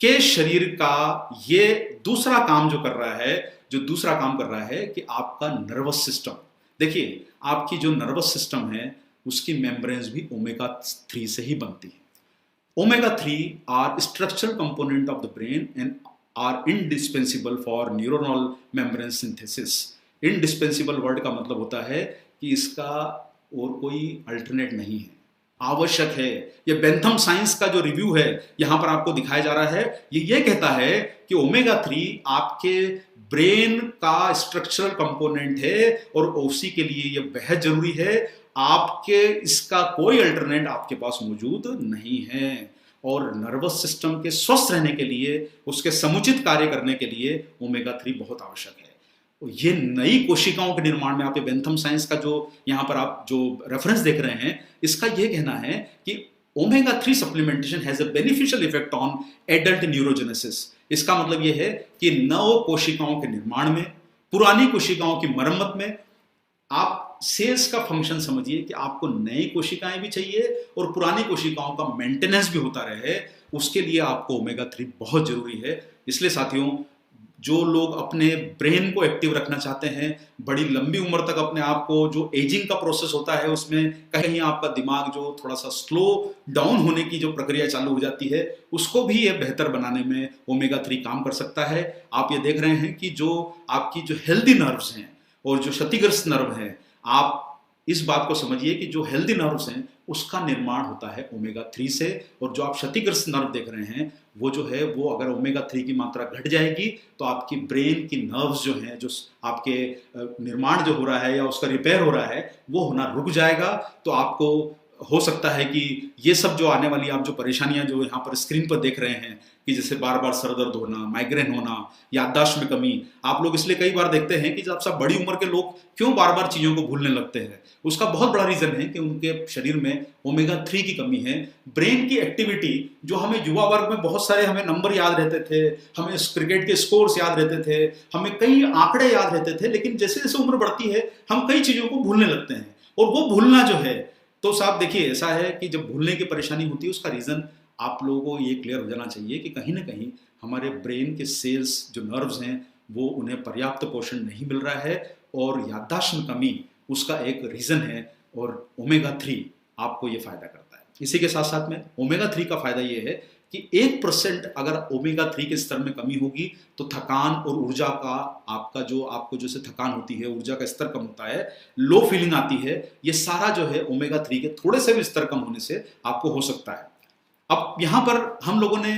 के शरीर का ये दूसरा काम जो कर रहा है, जो दूसरा काम कर रहा है कि आपका नर्वस सिस्टम, देखिए आपकी जो नर्वस सिस्टम है उसकी मेम्ब्रेन्स भी ओमेगा 3 से ही बनती है। Omega 3 are structural component of the brain and are indispensable for neuronal membrane synthesis. Indispensable word का मतलब होता है कि इसका और कोई अल्टरनेट नहीं है, आवश्यक है। ये बेंथम साइंस का जो रिव्यू है यहां पर आपको दिखाया जा रहा है, ये कहता है कि ओमेगा 3 आपके ब्रेन का स्ट्रक्चरल कंपोनेंट है और उसी के लिए ये बेहद जरूरी है। आपके इसका कोई अल्टरनेट आपके पास मौजूद नहीं है। और नर्वस सिस्टम के स्वस्थ रहने के लिए, उसके समुचित कार्य करने के लिए ओमेगा 3 बहुत आवश्यक है। ये नई कोशिकाओं के निर्माण में, आप ये बेंथम साइंस का जो यहाँ पर आप जो रेफरेंस देख रहे हैं, इसका ये कहना है कि omega 3 supplementation has a beneficial effect on adult neurogenesis. इसका मतलब ये है कि नव कोशिकाओं के निर्माण में, पुरानी कोशिकाओं की मरम्मत में, आप सेल्स का फंक्शन समझिए कि आपको नई कोशिकाएं भी चाहिए और पुरानी कोशिकाओं का मेंटेनेंस भी होता रहे, उसके लिए आपको ओमेगा 3 बहुत जरूरी है। इसलिए साथियों, जो लोग अपने ब्रेन को एक्टिव रखना चाहते हैं, बड़ी लंबी उम्र तक अपने आप को, जो एजिंग का प्रोसेस होता है उसमें कहीं आपका दिमाग जो थोड़ा सा स्लो डाउन होने की जो प्रक्रिया चालू हो जाती है, उसको भी ये बेहतर बनाने में ओमेगा 3 काम कर सकता है। आप ये देख रहे हैं कि जो आपकी जो हेल्दी नर्व्स हैं और जो क्षतिग्रस्त नर्व हैं, आप इस बात को समझिए कि जो हेल्दी नर्व्स हैं उसका निर्माण होता है ओमेगा 3 से, और जो आप क्षतिग्रस्त नर्व देख रहे हैं वो जो है, वो अगर ओमेगा 3 की मात्रा घट जाएगी तो आपकी ब्रेन की नर्व्स जो हैं, जो आपके निर्माण जो हो रहा है या उसका रिपेयर हो रहा है, वो होना रुक जाएगा। तो आपको हो सकता है कि ये सब जो आने वाली आप जो परेशानियां जो यहाँ पर स्क्रीन पर देख रहे हैं, कि जैसे बार बार सर दर्द होना, माइग्रेन होना, याददाश्त में कमी, आप लोग इसलिए कई बार देखते हैं कि जब सब बड़ी उम्र के लोग क्यों बार बार चीज़ों को भूलने लगते हैं, उसका बहुत बड़ा रीज़न है कि उनके शरीर में ओमेगा 3 की कमी है। ब्रेन की एक्टिविटी, जो हमें युवा वर्ग में बहुत सारे हमें नंबर याद रहते थे, हमें क्रिकेट के स्कोर्स याद रहते थे, हमें कई आंकड़े याद रहते थे, लेकिन जैसे जैसे उम्र बढ़ती है हम कई चीज़ों को भूलने लगते हैं। और वो भूलना जो है, तो साहब देखिए, ऐसा है कि जब भूलने की परेशानी होती है, उसका रीज़न आप लोगों को ये क्लियर हो जाना चाहिए कि कहीं ना कहीं हमारे ब्रेन के सेल्स, जो नर्व्स हैं, वो उन्हें पर्याप्त पोषण नहीं मिल रहा है, और याददाश्त में कमी उसका एक रीज़न है, और ओमेगा 3 आपको ये फ़ायदा करता है। इसी के साथ साथ में ओमेगा 3 का फ़ायदा ये है कि 1% अगर ओमेगा 3 के स्तर में कमी होगी तो थकान और ऊर्जा का, आपका जो आपको जैसे थकान होती है, ऊर्जा का स्तर कम होता है, लो फीलिंग आती है, ये सारा जो है ओमेगा 3 के थोड़े से भी स्तर कम होने से आपको हो सकता है। अब यहाँ पर हम लोगों ने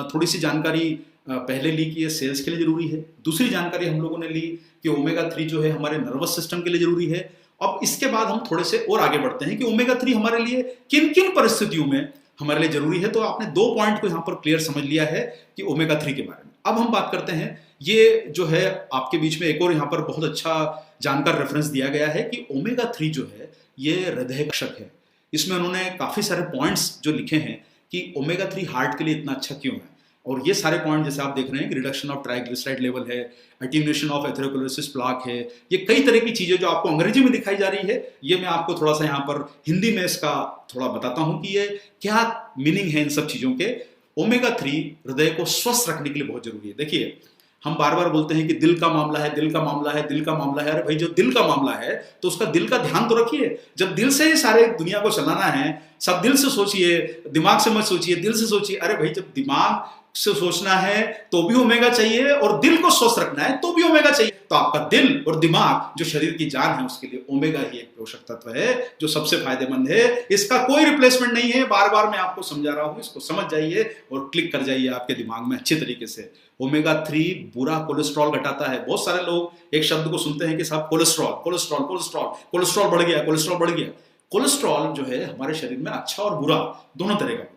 थोड़ी सी जानकारी पहले ली कि ये सेल्स के लिए जरूरी है। दूसरी जानकारी हम लोगों ने ली कि ओमेगा 3 जो है हमारे नर्वस सिस्टम के लिए जरूरी है। अब इसके बाद हम थोड़े से और आगे बढ़ते हैं कि ओमेगा 3 हमारे लिए किन किन परिस्थितियों में हमारे लिए जरूरी है। तो आपने 2 पॉइंट को यहाँ पर क्लियर समझ लिया है कि ओमेगा 3 के बारे में। अब हम बात करते हैं, ये जो है आपके बीच में एक और यहाँ पर बहुत अच्छा जानकार रेफरेंस दिया गया है कि ओमेगा 3 जो है ये हृदय रक्षक है। इसमें उन्होंने काफी सारे पॉइंट्स जो लिखे हैं कि ओमेगा 3 हार्ट के लिए इतना अच्छा क्यों है, और ये सारे पॉइंट जैसे आप देख रहे हैं कि रिडक्शन ऑफ ट्राइग्लिसराइड लेवल है, अटेन्यूएशन ऑफ एथेरोस्क्लेरोसिस प्लाक है, ये कई तरह की चीजें जो आपको अंग्रेजी में दिखाई जा रही है, ये मैं आपको थोड़ा सा यहाँ पर हिंदी में इसका थोड़ा बताता हूँ कि ये क्या मीनिंग है इन सब चीजों के। ओमेगा 3 हृदय को स्वस्थ रखने के लिए बहुत जरूरी है। देखिए, हम बार बार बोलते हैं कि दिल का मामला है, दिल का मामला है, दिल का मामला है। अरे भाई, जो दिल का मामला है तो उसका दिल का ध्यान तो रखिए। जब दिल से ही सारे दुनिया को चलाना है, सब दिल से सोचिए, दिमाग से मत सोचिए, दिल से सोचिए। अरे भाई, जब दिमाग से सोचना है तो भी ओमेगा चाहिए, और दिल को स्वस्थ रखना है तो भी ओमेगा चाहिए। तो आपका दिल और दिमाग जो शरीर की जान है, उसके लिए ओमेगा ही एक पोषक तत्व है जो सबसे फायदेमंद है। इसका कोई रिप्लेसमेंट नहीं है। बार बार मैं आपको समझा रहा हूं, इसको समझ जाइए और क्लिक कर जाइए आपके दिमाग में अच्छे तरीके से। ओमेगा 3 बुरा कोलेस्ट्रॉल घटाता है। बहुत सारे लोग एक शब्द को सुनते हैं कि साहब कोलेस्ट्रॉल कोलेस्ट्रॉल कोलेस्ट्रॉल कोलेस्ट्रॉल बढ़ गया, कोलेस्ट्रॉल बढ़ गया। कोलेस्ट्रॉल जो है हमारे शरीर में अच्छा और बुरा दोनों तरह का होता है।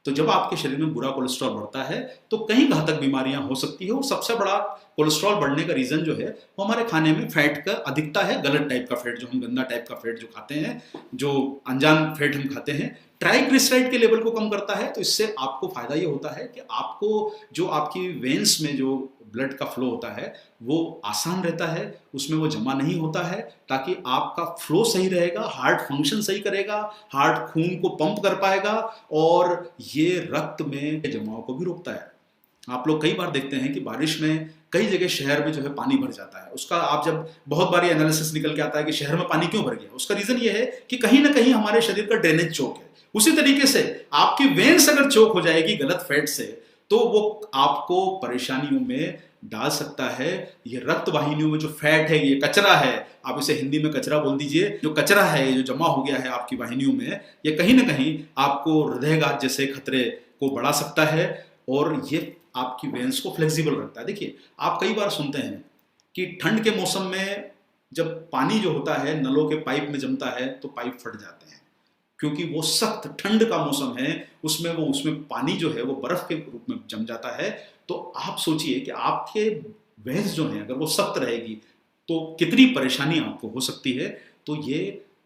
तो जब आपके शरीर में बुरा कोलेस्ट्रॉल बढ़ता है तो कई घातक बीमारियां हो सकती है। और सबसे बड़ा कोलेस्ट्रॉल बढ़ने का रीजन जो है वो हमारे खाने में फैट का अधिकता है। गलत टाइप का फैट, जो हम गंदा टाइप का फैट जो खाते हैं, जो अनजान फैट हम खाते हैं। ट्राइग्लिसराइड के लेवल को कम करता है। तो इससे आपको फायदा ये होता है कि आपको जो आपकी वेन्स में जो ब्लड का फ्लो होता है वो आसान रहता है, उसमें वो जमा नहीं होता है, ताकि आपका फ्लो सही रहेगा, हार्ट फंक्शन सही करेगा, हार्ट खून को पंप कर पाएगा, और ये रक्त में जमाव को भी रोकता है। आप लोग कई बार देखते हैं कि बारिश में कई जगह शहर में जो है पानी भर जाता है। उसका आप जब बहुत बारी एनालिसिस निकल के आता है कि शहर में पानी क्यों भर गया, उसका रीजन ये है कि कहीं ना कहीं हमारे शरीर का ड्रेनेज चोक है। उसी तरीके से आपकी वेन्स अगर चोक हो जाएगी गलत फैट से, तो वो आपको परेशानियों में डाल सकता है। ये रक्त वाहिनियों में जो फैट है, ये कचरा है, आप इसे हिंदी में कचरा बोल दीजिए। जो कचरा है, जो जमा हो गया है आपकी वाहिनियों में, ये कहीं ना कहीं आपको हृदयघात जैसे खतरे को बढ़ा सकता है, और ये आपकी वेन्स को फ्लेक्सिबल रखता है। देखिए, आप कई बार सुनते हैं कि ठंड के मौसम में जब पानी जो होता है नलों के पाइप में जमता है तो पाइप फट जाते हैं, क्योंकि वो सख्त ठंड का मौसम है, उसमें पानी जो है वो बर्फ के रूप में जम जाता है। तो आप सोचिए कि आपके भैंस जो है अगर वो सख्त रहेगी तो कितनी परेशानी आपको हो सकती है। तो ये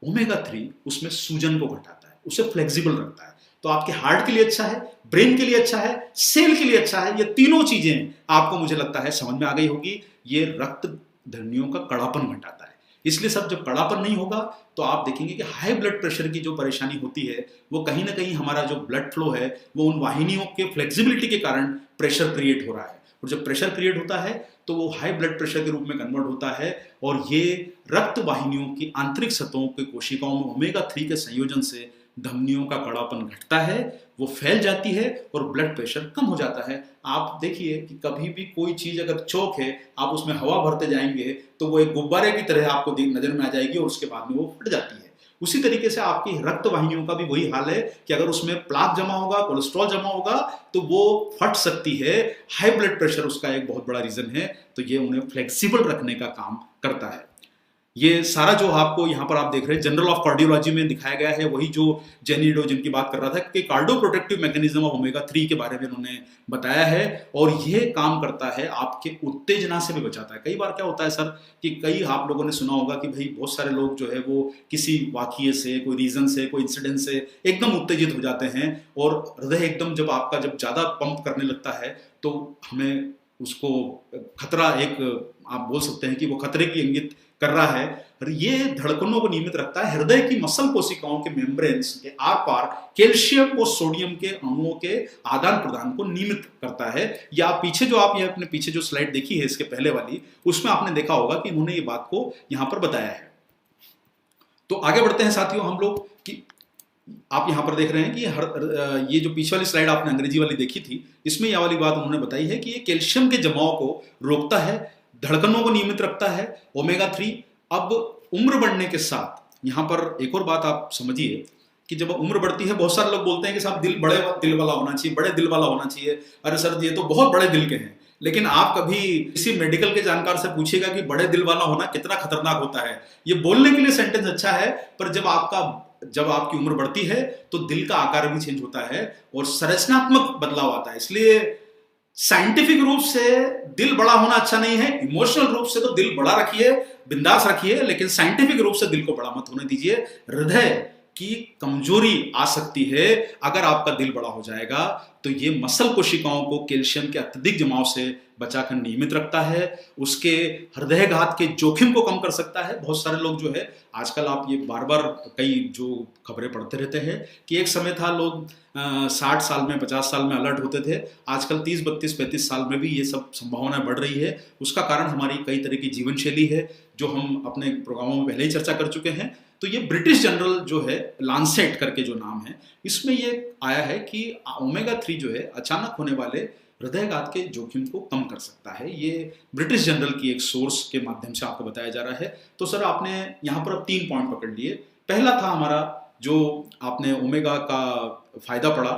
ओमेगा 3 उसमें सूजन को घटाता है, उसे फ्लेक्सिबल रखता है। तो आपके हार्ट के लिए अच्छा है, ब्रेन के लिए अच्छा है, सेल के लिए अच्छा है। ये तीनों चीजें आपको मुझे लगता है समझ में आ गई होगी। ये रक्त धमनियों का कड़ापन घटाता है। इसलिए सब जब कड़ापन नहीं होगा तो आप देखेंगे कि हाई ब्लड प्रेशर की जो परेशानी होती है वो कहीं ना कहीं हमारा जो ब्लड फ्लो है वो उन वाहिनियों के फ्लेक्सिबिलिटी के कारण प्रेशर क्रिएट हो रहा है, और जब प्रेशर क्रिएट होता है तो वो हाई ब्लड प्रेशर के रूप में कन्वर्ट होता है। और ये रक्त वाहिनियों की आंतरिक सतहों की कोशिकाओं में ओमेगा 3 के संयोजन से धमनियों का कड़ापन घटता है, वो फैल जाती है और ब्लड प्रेशर कम हो जाता है। आप देखिए कि कभी भी कोई चीज अगर चौक है, आप उसमें हवा भरते जाएंगे तो वो एक गुब्बारे की तरह आपको नजर में आ जाएगी और उसके बाद में वो फट जाती है। उसी तरीके से आपकी रक्त वाहिनियों का भी वही हाल है कि अगर उसमें प्लाक जमा होगा, कोलेस्ट्रॉल जमा होगा तो वो फट सकती है। हाई ब्लड प्रेशर उसका एक बहुत बड़ा रीजन है। तो ये उन्हें फ्लेक्सिबल रखने का काम करता है। ये सारा जो आपको यहाँ पर आप देख रहे हैं जनरल ऑफ कार्डियोलॉजी में दिखाया गया है, वही जो जेनिडो जिनकी बात कर रहा था कि cardio protective mechanism of omega 3 के बारे में उन्होंने बताया है। और ये काम करता है आपके उत्तेजना से भी बचाता है। कई बार क्या होता है सर कि कई आप लोगों ने सुना होगा कि भाई बहुत सारे लोग जो है वो किसी वाकये से, कोई रीजन से, कोई इंसिडेंट से एकदम उत्तेजित हो जाते हैं और हृदय एकदम जब ज्यादा पंप करने लगता है तो हमें उसको खतरा, एक आप बोल सकते हैं कि वो खतरे की इंगित कर रहा है। और ये धड़कनों को नियमित रखता है। हृदय की मसल कोशिकाओं के मेम्ब्रेन्स के आर पार कैल्शियम और सोडियम के अणुओं के आदान प्रदान को नियमित करता है। या पीछे जो आप ये अपने पीछे जो स्लाइड देखी है इसके पहले वाली, उसमें आपने देखा होगा कि इन्होंने ये बात को यहां पर बताया है। तो आगे बढ़ते हैं साथियों हम लोग कि आप यहां पर देख रहे हैं कि ये जो पीछे वाली स्लाइड आपने अंग्रेजी वाली देखी थी, इसमें यह वाली बात उन्होंने बताई है कि ये कैल्शियम के जमाव को रोकता है, धड़कनों को नियमित रखता है ओमेगा 3। अब उम्र बढ़ने के साथ यहां पर एक और बात आप समझिए कि जब उम्र बढ़ती है, बहुत सारे लोग बोलते हैं कि साहब बड़े दिल वाला होना चाहिए, बड़े दिल वाला होना चाहिए। अरे सर ये तो बहुत बड़े दिल के हैं। लेकिन आप कभी किसी मेडिकल के जानकार से पूछिएगा कि बड़े दिल वाला होना कितना खतरनाक होता है। ये बोलने के लिए सेंटेंस अच्छा है, पर जब आपकी उम्र बढ़ती है तो दिल का आकार भी चेंज होता है और संरचनात्मक बदलाव आता है। इसलिए साइंटिफिक रूप से दिल बड़ा होना अच्छा नहीं है। इमोशनल रूप से तो दिल बड़ा रखिए, बिंदास रखिए, लेकिन साइंटिफिक रूप से दिल को बड़ा मत होने दीजिए। हृदय की कमजोरी आ सकती है अगर आपका दिल बड़ा हो जाएगा। तो ये मसल कोशिकाओं को कैल्शियम के अत्यधिक जमाव से बचाकर नियमित रखता है, उसके हृदयघात के जोखिम को कम कर सकता है। बहुत सारे लोग जो है आजकल आप ये बार बार कई जो खबरें पढ़ते रहते हैं कि एक समय था लोग 60 साल में, 50 साल में अलर्ट होते थे। आजकल 30, 32, 35 साल में भी ये सब संभावनाएं बढ़ रही है। उसका कारण हमारी कई तरह की जीवन शैली है जो हम अपने प्रोग्रामों में पहले ही चर्चा कर चुके हैं। तो ये ब्रिटिश जनरल जो है लांसेट करके जो नाम है, इसमें ये आया है कि ओमेगा 3 जो है अचानक होने वाले हृदयघात के जोखिम को कम कर सकता है। ये ब्रिटिश जनरल की एक सोर्स के माध्यम से आपको बताया जा रहा है। तो सर आपने यहाँ पर अब 3 पॉइंट पकड़ लिए। पहला था हमारा जो आपने ओमेगा का फायदा पढ़ा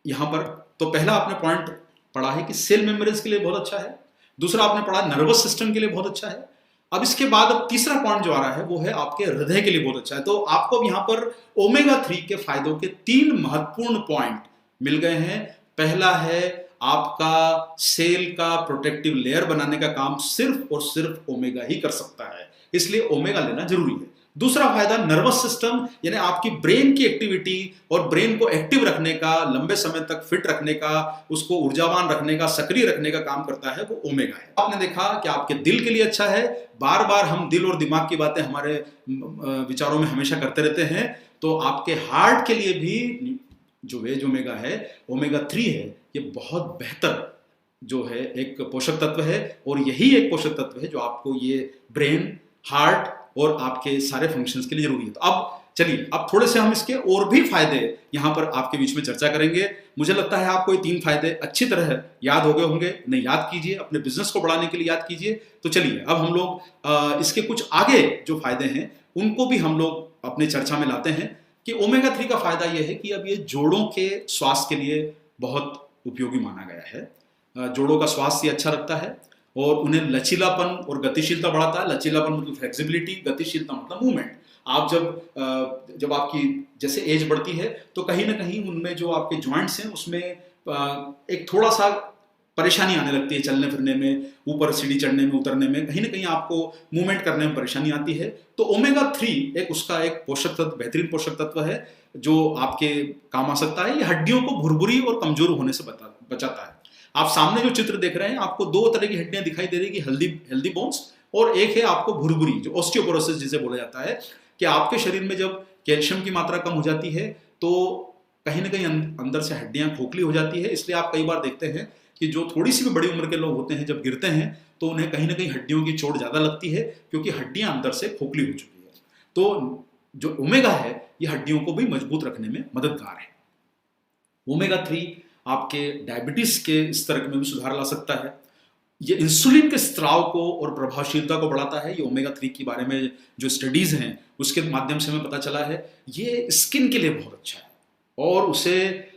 यहाँ पर, तो पहला आपने पॉइंट पढ़ा है कि सेल मेम्ब्रेन्स के लिए बहुत अच्छा है। दूसरा आपने पढ़ा नर्वस सिस्टम के लिए बहुत अच्छा है। अब इसके बाद अब तीसरा पॉइंट जो आ रहा है वो है आपके हृदय के लिए बहुत अच्छा है। तो आपको यहाँ पर ओमेगा 3 के फायदों के 3 महत्वपूर्ण पॉइंट मिल गए हैं। पहला है आपका सेल का प्रोटेक्टिव लेयर बनाने का काम सिर्फ और सिर्फ ओमेगा ही कर सकता है, इसलिए ओमेगा लेना जरूरी है। दूसरा फायदा नर्वस सिस्टम, यानी आपकी ब्रेन की एक्टिविटी और ब्रेन को एक्टिव रखने का, लंबे समय तक फिट रखने का, उसको ऊर्जावान रखने का, सक्रिय रखने का काम करता है वो ओमेगा है। आपने देखा कि आपके दिल के लिए अच्छा है। बार बार हम दिल और दिमाग की बातें हमारे विचारों में हमेशा करते रहते हैं। तो आपके हार्ट के लिए भी जो वेज ओमेगा है, ओमेगा 3 है, ये बहुत बेहतर जो है एक पोषक तत्व है। और यही एक पोषक तत्व है जो आपको ये ब्रेन, हार्ट और आपके सारे फंक्शंस के लिए जरूरी है। तो अब चलिए, अब थोड़े से हम इसके और भी फायदे यहां पर आपके बीच में चर्चा करेंगे। मुझे लगता है आपको ये 3 फायदे अच्छी तरह याद हो गए होंगे। नहीं याद कीजिए, अपने बिजनेस को बढ़ाने के लिए याद कीजिए। तो चलिए अब हम लोग इसके कुछ आगे जो फायदे हैं उनको भी हम लोग अपने चर्चा में लाते हैं। कि ओमेगा 3 का फायदा यह है कि अब ये जोड़ों के स्वास्थ्य के लिए बहुत उपयोगी माना गया है। जोड़ों का स्वास्थ्य अच्छा रखता है और उन्हें लचीलापन और गतिशीलता बढ़ाता है। लचीलापन मतलब फ्लेक्सिबिलिटी, गतिशीलता मतलब मूवमेंट। आप जब आपकी जैसे एज बढ़ती है तो कहीं ना कहीं उनमें जो आपके जॉइंट्स हैं उसमें एक थोड़ा सा परेशानी आने लगती है, चलने फिरने में, ऊपर सीढ़ी चढ़ने में, उतरने में, कहीं ना कहीं आपको मूवमेंट करने में परेशानी आती है। तो ओमेगा 3 एक उसका एक पोषक तत्व, बेहतरीन पोषक तत्व है जो आपके काम आ सकता है। ये हड्डियों को भुरभुरी और कमजोर होने से बचाता है। आप सामने जो चित्र देख रहे हैं, आपको दो तरह की हड्डियां दिखाई दे रही है, हेल्दी बोन्स, और एक है आपको भुरभुरी, जो ऑस्टियोपोरोसिस जिसे बोला जाता है, कि आपके शरीर में जब कैल्शियम की मात्रा कम हो जाती है तो कहीं ना कहीं अंदर से हड्डियां खोखली हो जाती है। इसलिए आप कई बार देखते हैं कि जो थोड़ी सी भी बड़ी उम्र के लोग होते हैं, जब गिरते हैं तो उन्हें कहीं ना कहीं हड्डियों की चोट ज्यादा लगती है, क्योंकि हड्डियां अंदर से खोखली हो चुकी है। तो जो ओमेगा है ये हड्डियों को भी मजबूत रखने में मददगार है। ओमेगा 3 आपके डायबिटीज के स्तर में भी सुधार ला सकता है। ये इंसुलिन के स्त्राव को और प्रभावशीलता को बढ़ाता है। ये ओमेगा 3 के बारे में जो स्टडीज हैं उसके माध्यम से हमें पता चला है, ये स्किन के लिए बहुत अच्छा है और उसे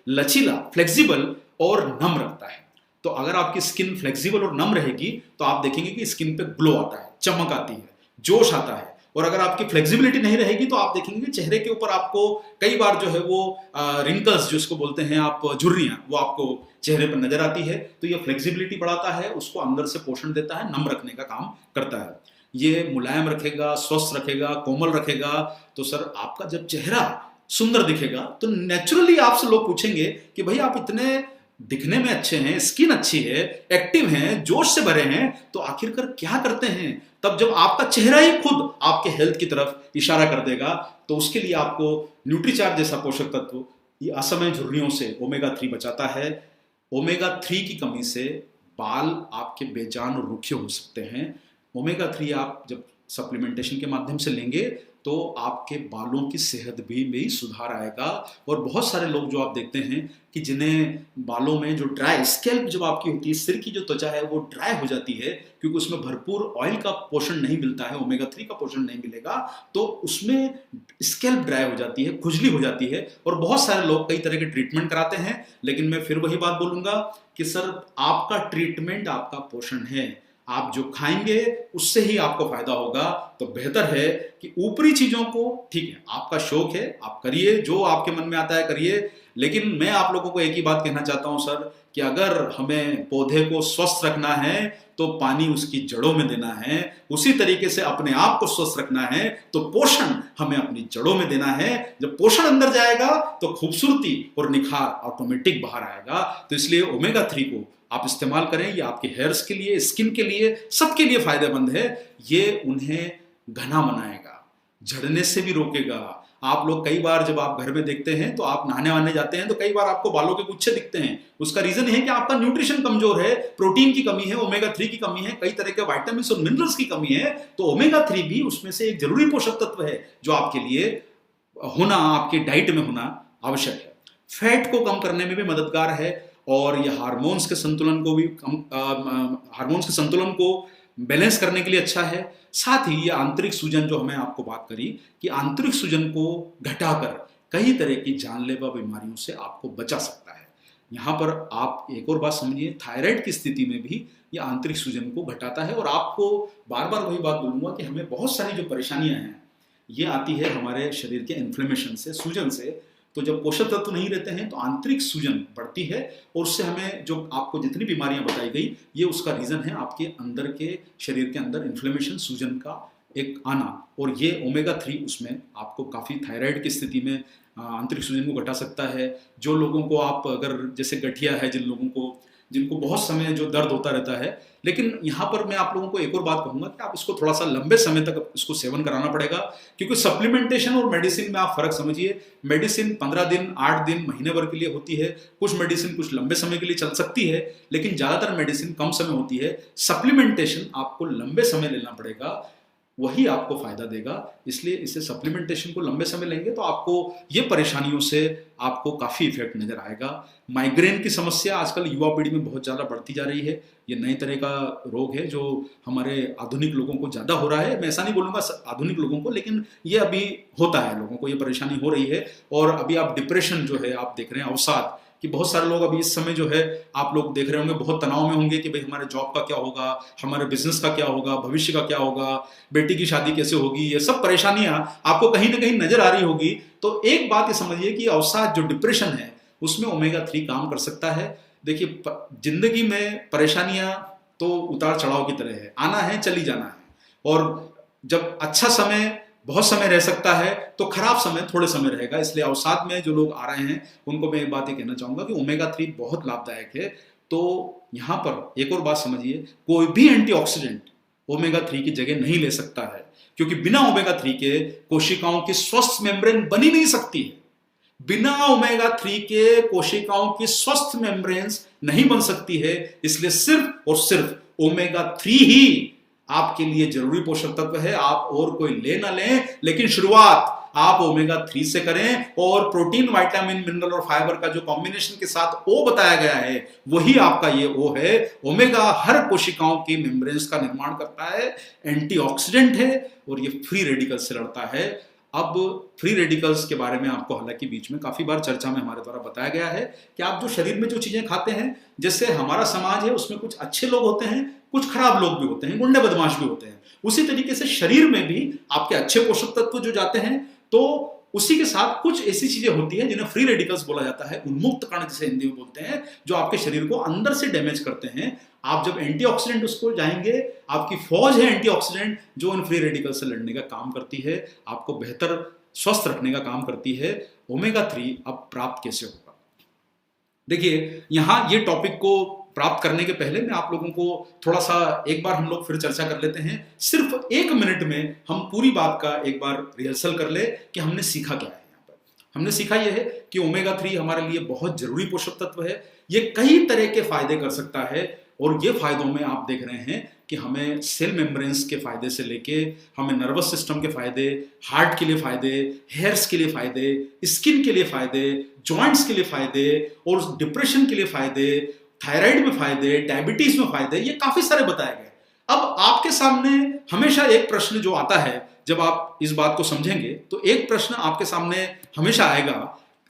लचीला, फ्लेक्सिबल और नम रखता है। तो अगर आपकी स्किन फ्लेक्सिबल और नम रहेगी तो आप देखेंगे कि स्किन पे ग्लो आता है, चमक आती है, जोश आता है। और अगर आपकी फ्लेक्सिबिलिटी नहीं रहेगी तो आप देखेंगे कि चेहरे के ऊपर आपको कई बार जो है वो रिंकल्स जिसको बोलते हैं आप, झुर्रियां, वो आपको चेहरे पर नजर आती है। तो ये फ्लेक्सिबिलिटी बढ़ाता है, उसको अंदर से पोषण देता है, नम रखने का काम करता है। ये मुलायम रखेगा, स्वस्थ रखेगा, कोमल रखेगा। तो सर आपका जब चेहरा सुंदर दिखेगा तो नेचुरली आपसे लोग पूछेंगे कि भाई आप इतने दिखने में अच्छे हैं, स्किन अच्छी है, एक्टिव हैं, जोश से भरे हैं, तो आखिरकार क्या करते हैं? तब जब आपका चेहरा ही खुद आपके हेल्थ की तरफ इशारा कर देगा, तो उसके लिए आपको न्यूट्रीचार्ज जैसा पोषक तत्व ये असमय झुर्रियों से ओमेगा 3 बचाता है। ओमेगा 3 की कमी से बाल आपके बेजान और रुखे हो सकते हैं। ओमेगा 3 आप जब सप्लीमेंटेशन के माध्यम से लेंगे तो आपके बालों की सेहत भी सुधार आएगा। और बहुत सारे लोग जो आप देखते हैं कि जिन्हें बालों में जो ड्राई स्कैल्प जब आपकी होती है, सिर की जो त्वचा है वो ड्राई हो जाती है, क्योंकि उसमें भरपूर ऑयल का पोषण नहीं मिलता है, ओमेगा 3 का पोषण नहीं मिलेगा, तो उसमें स्कैल्प ड्राई हो जाती है, खुजली हो जाती है। और बहुत सारे लोग कई तरह के ट्रीटमेंट कराते हैं, लेकिन मैं फिर वही बात बोलूंगा कि सर आपका ट्रीटमेंट आपका पोषण है। आप जो खाएंगे उससे ही आपको फायदा होगा। तो बेहतर है कि ऊपरी चीजों को, ठीक है आपका शौक है आप करिए, जो आपके मन में आता है करिए, लेकिन मैं आप लोगों को एक ही बात कहना चाहता हूं सर, कि अगर हमें पौधे को स्वस्थ रखना है तो पानी उसकी जड़ों में देना है, उसी तरीके से अपने आप को स्वस्थ रखना है तो पोषण हमें अपनी जड़ों में देना है। जब पोषण अंदर जाएगा तो खूबसूरती और निखार ऑटोमेटिक बाहर आएगा। तो इसलिए ओमेगा 3 को आप इस्तेमाल करें, ये आपके हेयर्स के लिए, स्किन के लिए, सबके लिए फायदेमंद है। ये उन्हें घना बनाएगा, झड़ने से भी रोकेगा। आप लोग कई बार जब आप घर में देखते हैं तो आप नहाने वाने जाते हैं तो कई बार आपको बालों के गुच्छे दिखते हैं। उसका रीजन है कि आपका न्यूट्रिशन कमजोर है, प्रोटीन की कमी है, ओमेगा 3 की कमी है, कई तरह के विटामिन और मिनरल्स की कमी है। तो ओमेगा 3 भी उसमें से एक जरूरी पोषक तत्व है जो आपके लिए होना, आपके डाइट में होना आवश्यक है। फैट को कम करने में भी मददगार है और यह हार्मोन्स के संतुलन को बैलेंस करने के लिए अच्छा है। साथ ही ये आंतरिक सूजन, जो हमें आपको बात करी कि आंतरिक सूजन को घटाकर कई तरह की जानलेवा बीमारियों से आपको बचा सकता है। यहाँ पर आप एक और बात समझिए, थायराइड की स्थिति में भी ये आंतरिक सूजन को घटाता है। और आपको बार बार वही बात बोलूंगा कि हमें बहुत सारी जो परेशानियां हैं ये आती है हमारे शरीर के इन्फ्लेमेशन से, सूजन से। तो जब पोषक तत्व नहीं रहते हैं तो आंतरिक सूजन बढ़ती है और उससे हमें जो आपको जितनी बीमारियां बताई गई ये उसका रीजन है आपके अंदर के शरीर के अंदर इन्फ्लेमेशन, सूजन का एक आना। और ये ओमेगा 3 उसमें आपको काफ़ी, थायराइड की स्थिति में आंतरिक सूजन को घटा सकता है। जो लोगों को आप अगर जैसे गठिया है, जिनको बहुत समय जो दर्द होता रहता है, लेकिन यहाँ पर मैं आप लोगों को एक और बात कहूँगा कि आप इसको थोड़ा सा लंबे समय तक इसको सेवन कराना पड़ेगा, क्योंकि सप्लीमेंटेशन और मेडिसिन में आप फर्क समझिए। मेडिसिन 15 दिन, 8 दिन, महीने भर के लिए होती है, कुछ मेडिसिन कुछ लंबे समय के लिए चल सकती है, लेकिन ज़्यादातर मेडिसिन कम समय होती है। सप्लीमेंटेशन आपको लंबे समय लेना पड़ेगा, वही आपको फायदा देगा। इसलिए इसे सप्लीमेंटेशन को लंबे समय लेंगे तो आपको ये परेशानियों से आपको काफ़ी इफेक्ट नजर आएगा। माइग्रेन की समस्या आजकल युवा पीढ़ी में बहुत ज़्यादा बढ़ती जा रही है। ये नए तरह का रोग है जो हमारे आधुनिक लोगों को ज़्यादा हो रहा है। मैं ऐसा नहीं बोलूँगा आधुनिक लोगों को, लेकिन ये अभी होता है, लोगों को ये परेशानी हो रही है। और अभी आप डिप्रेशन जो है आप देख रहे हैं, अवसाद, कि बहुत सारे लोग अभी इस समय जो है आप लोग देख रहे होंगे बहुत तनाव में होंगे कि भाई हमारे जॉब का क्या होगा, हमारे बिजनेस का क्या होगा, भविष्य का क्या होगा, बेटी की शादी कैसे होगी, ये सब परेशानियां आपको कहीं ना कहीं नजर आ रही होगी। तो एक बात ये समझिए कि अवसाद जो डिप्रेशन है उसमें ओमेगा 3 काम कर सकता है। देखिए जिंदगी में परेशानियां तो उतार चढ़ाव की तरह है, आना है चली जाना है, और जब अच्छा समय बहुत समय रह सकता है तो खराब समय थोड़े समय रहेगा। इसलिए अवसाद में जो लोग आ रहे हैं उनको मैं एक बात ये कहना चाहूंगा कि ओमेगा 3 बहुत लाभदायक है। तो यहां पर एक और बात समझिए, कोई भी एंटीऑक्सीडेंट ओमेगा 3 की जगह नहीं ले सकता है, क्योंकि बिना ओमेगा 3 के कोशिकाओं की स्वस्थ मेम्ब्रेन बनी नहीं सकती है। बिना ओमेगा 3 के कोशिकाओं की स्वस्थ मेम्ब्रेन्स नहीं बन सकती है। इसलिए सिर्फ और सिर्फ ओमेगा 3 ही आपके लिए जरूरी पोषक तत्व है। आप और कोई ले ना लें, लेकिन शुरुआत आप ओमेगा 3 से करें, और प्रोटीन, विटामिन, मिनरल और फाइबर का जो कॉम्बिनेशन के साथ ओ बताया गया है वही आपका ये ओ है। ओमेगा हर कोशिकाओं की मेम्ब्रेन्स का निर्माण करता है, एंटीऑक्सीडेंट है, और ये फ्री रेडिकल से लड़ता है। अब फ्री रेडिकल्स के बारे में आपको हालांकि बीच में काफी बार चर्चा में हमारे द्वारा बताया गया है कि आप जो शरीर में जो चीजें खाते हैं, जैसे हमारा समाज है उसमें कुछ अच्छे लोग होते हैं, कुछ खराब लोग भी होते हैं, गुंडे बदमाश भी होते हैं, उसी तरीके से शरीर में भी आपके अच्छे पोषक तत्व जो जाते हैं, तो उसी के साथ कुछ ऐसी चीजें होती हैं जिन्हें फ्री रेडिकल्स बोला जाता है, उन्मुक्त कण जिसे हिंदी में बोलते हैं, जो आपके शरीर को अंदर से डैमेज करते हैं। आप जब एंटीऑक्सीडेंट उसको जाएंगे, आपकी फौज है एंटीऑक्सीडेंट जो इन फ्री रेडिकल से लड़ने का काम करती है, आपको बेहतर स्वस्थ रखने का काम करती है। ओमेगा 3 अब प्राप्त कैसे होगा? देखिए यहां ये टॉपिक को प्राप्त करने के पहले मैं आप लोगों को थोड़ा सा एक बार हम लोग फिर चर्चा कर लेते हैं। सिर्फ 1 मिनट में हम पूरी बात का एक बार रिहर्सल कर ले कि हमने सीखा क्या है। यहाँ पर हमने सीखा यह है कि ओमेगा 3 हमारे लिए बहुत जरूरी पोषक तत्व है। ये कई तरह के फायदे कर सकता है, और ये फायदों में आप देख रहे हैं कि हमें सेल मेम्ब्रेन्स के फायदे से लेके हमें नर्वस सिस्टम के फायदे, हार्ट के लिए फायदे, हेयर्स के लिए फायदे, स्किन के लिए फायदे, जॉइंट्स के लिए फायदे, और डिप्रेशन के लिए फायदे, थायराइड में फायदे, डायबिटीज में फायदे, ये काफी सारे बताए गए। अब आपके सामने हमेशा एक प्रश्न जो आता है, जब आप इस बात को समझेंगे तो एक प्रश्न आपके सामने हमेशा आएगा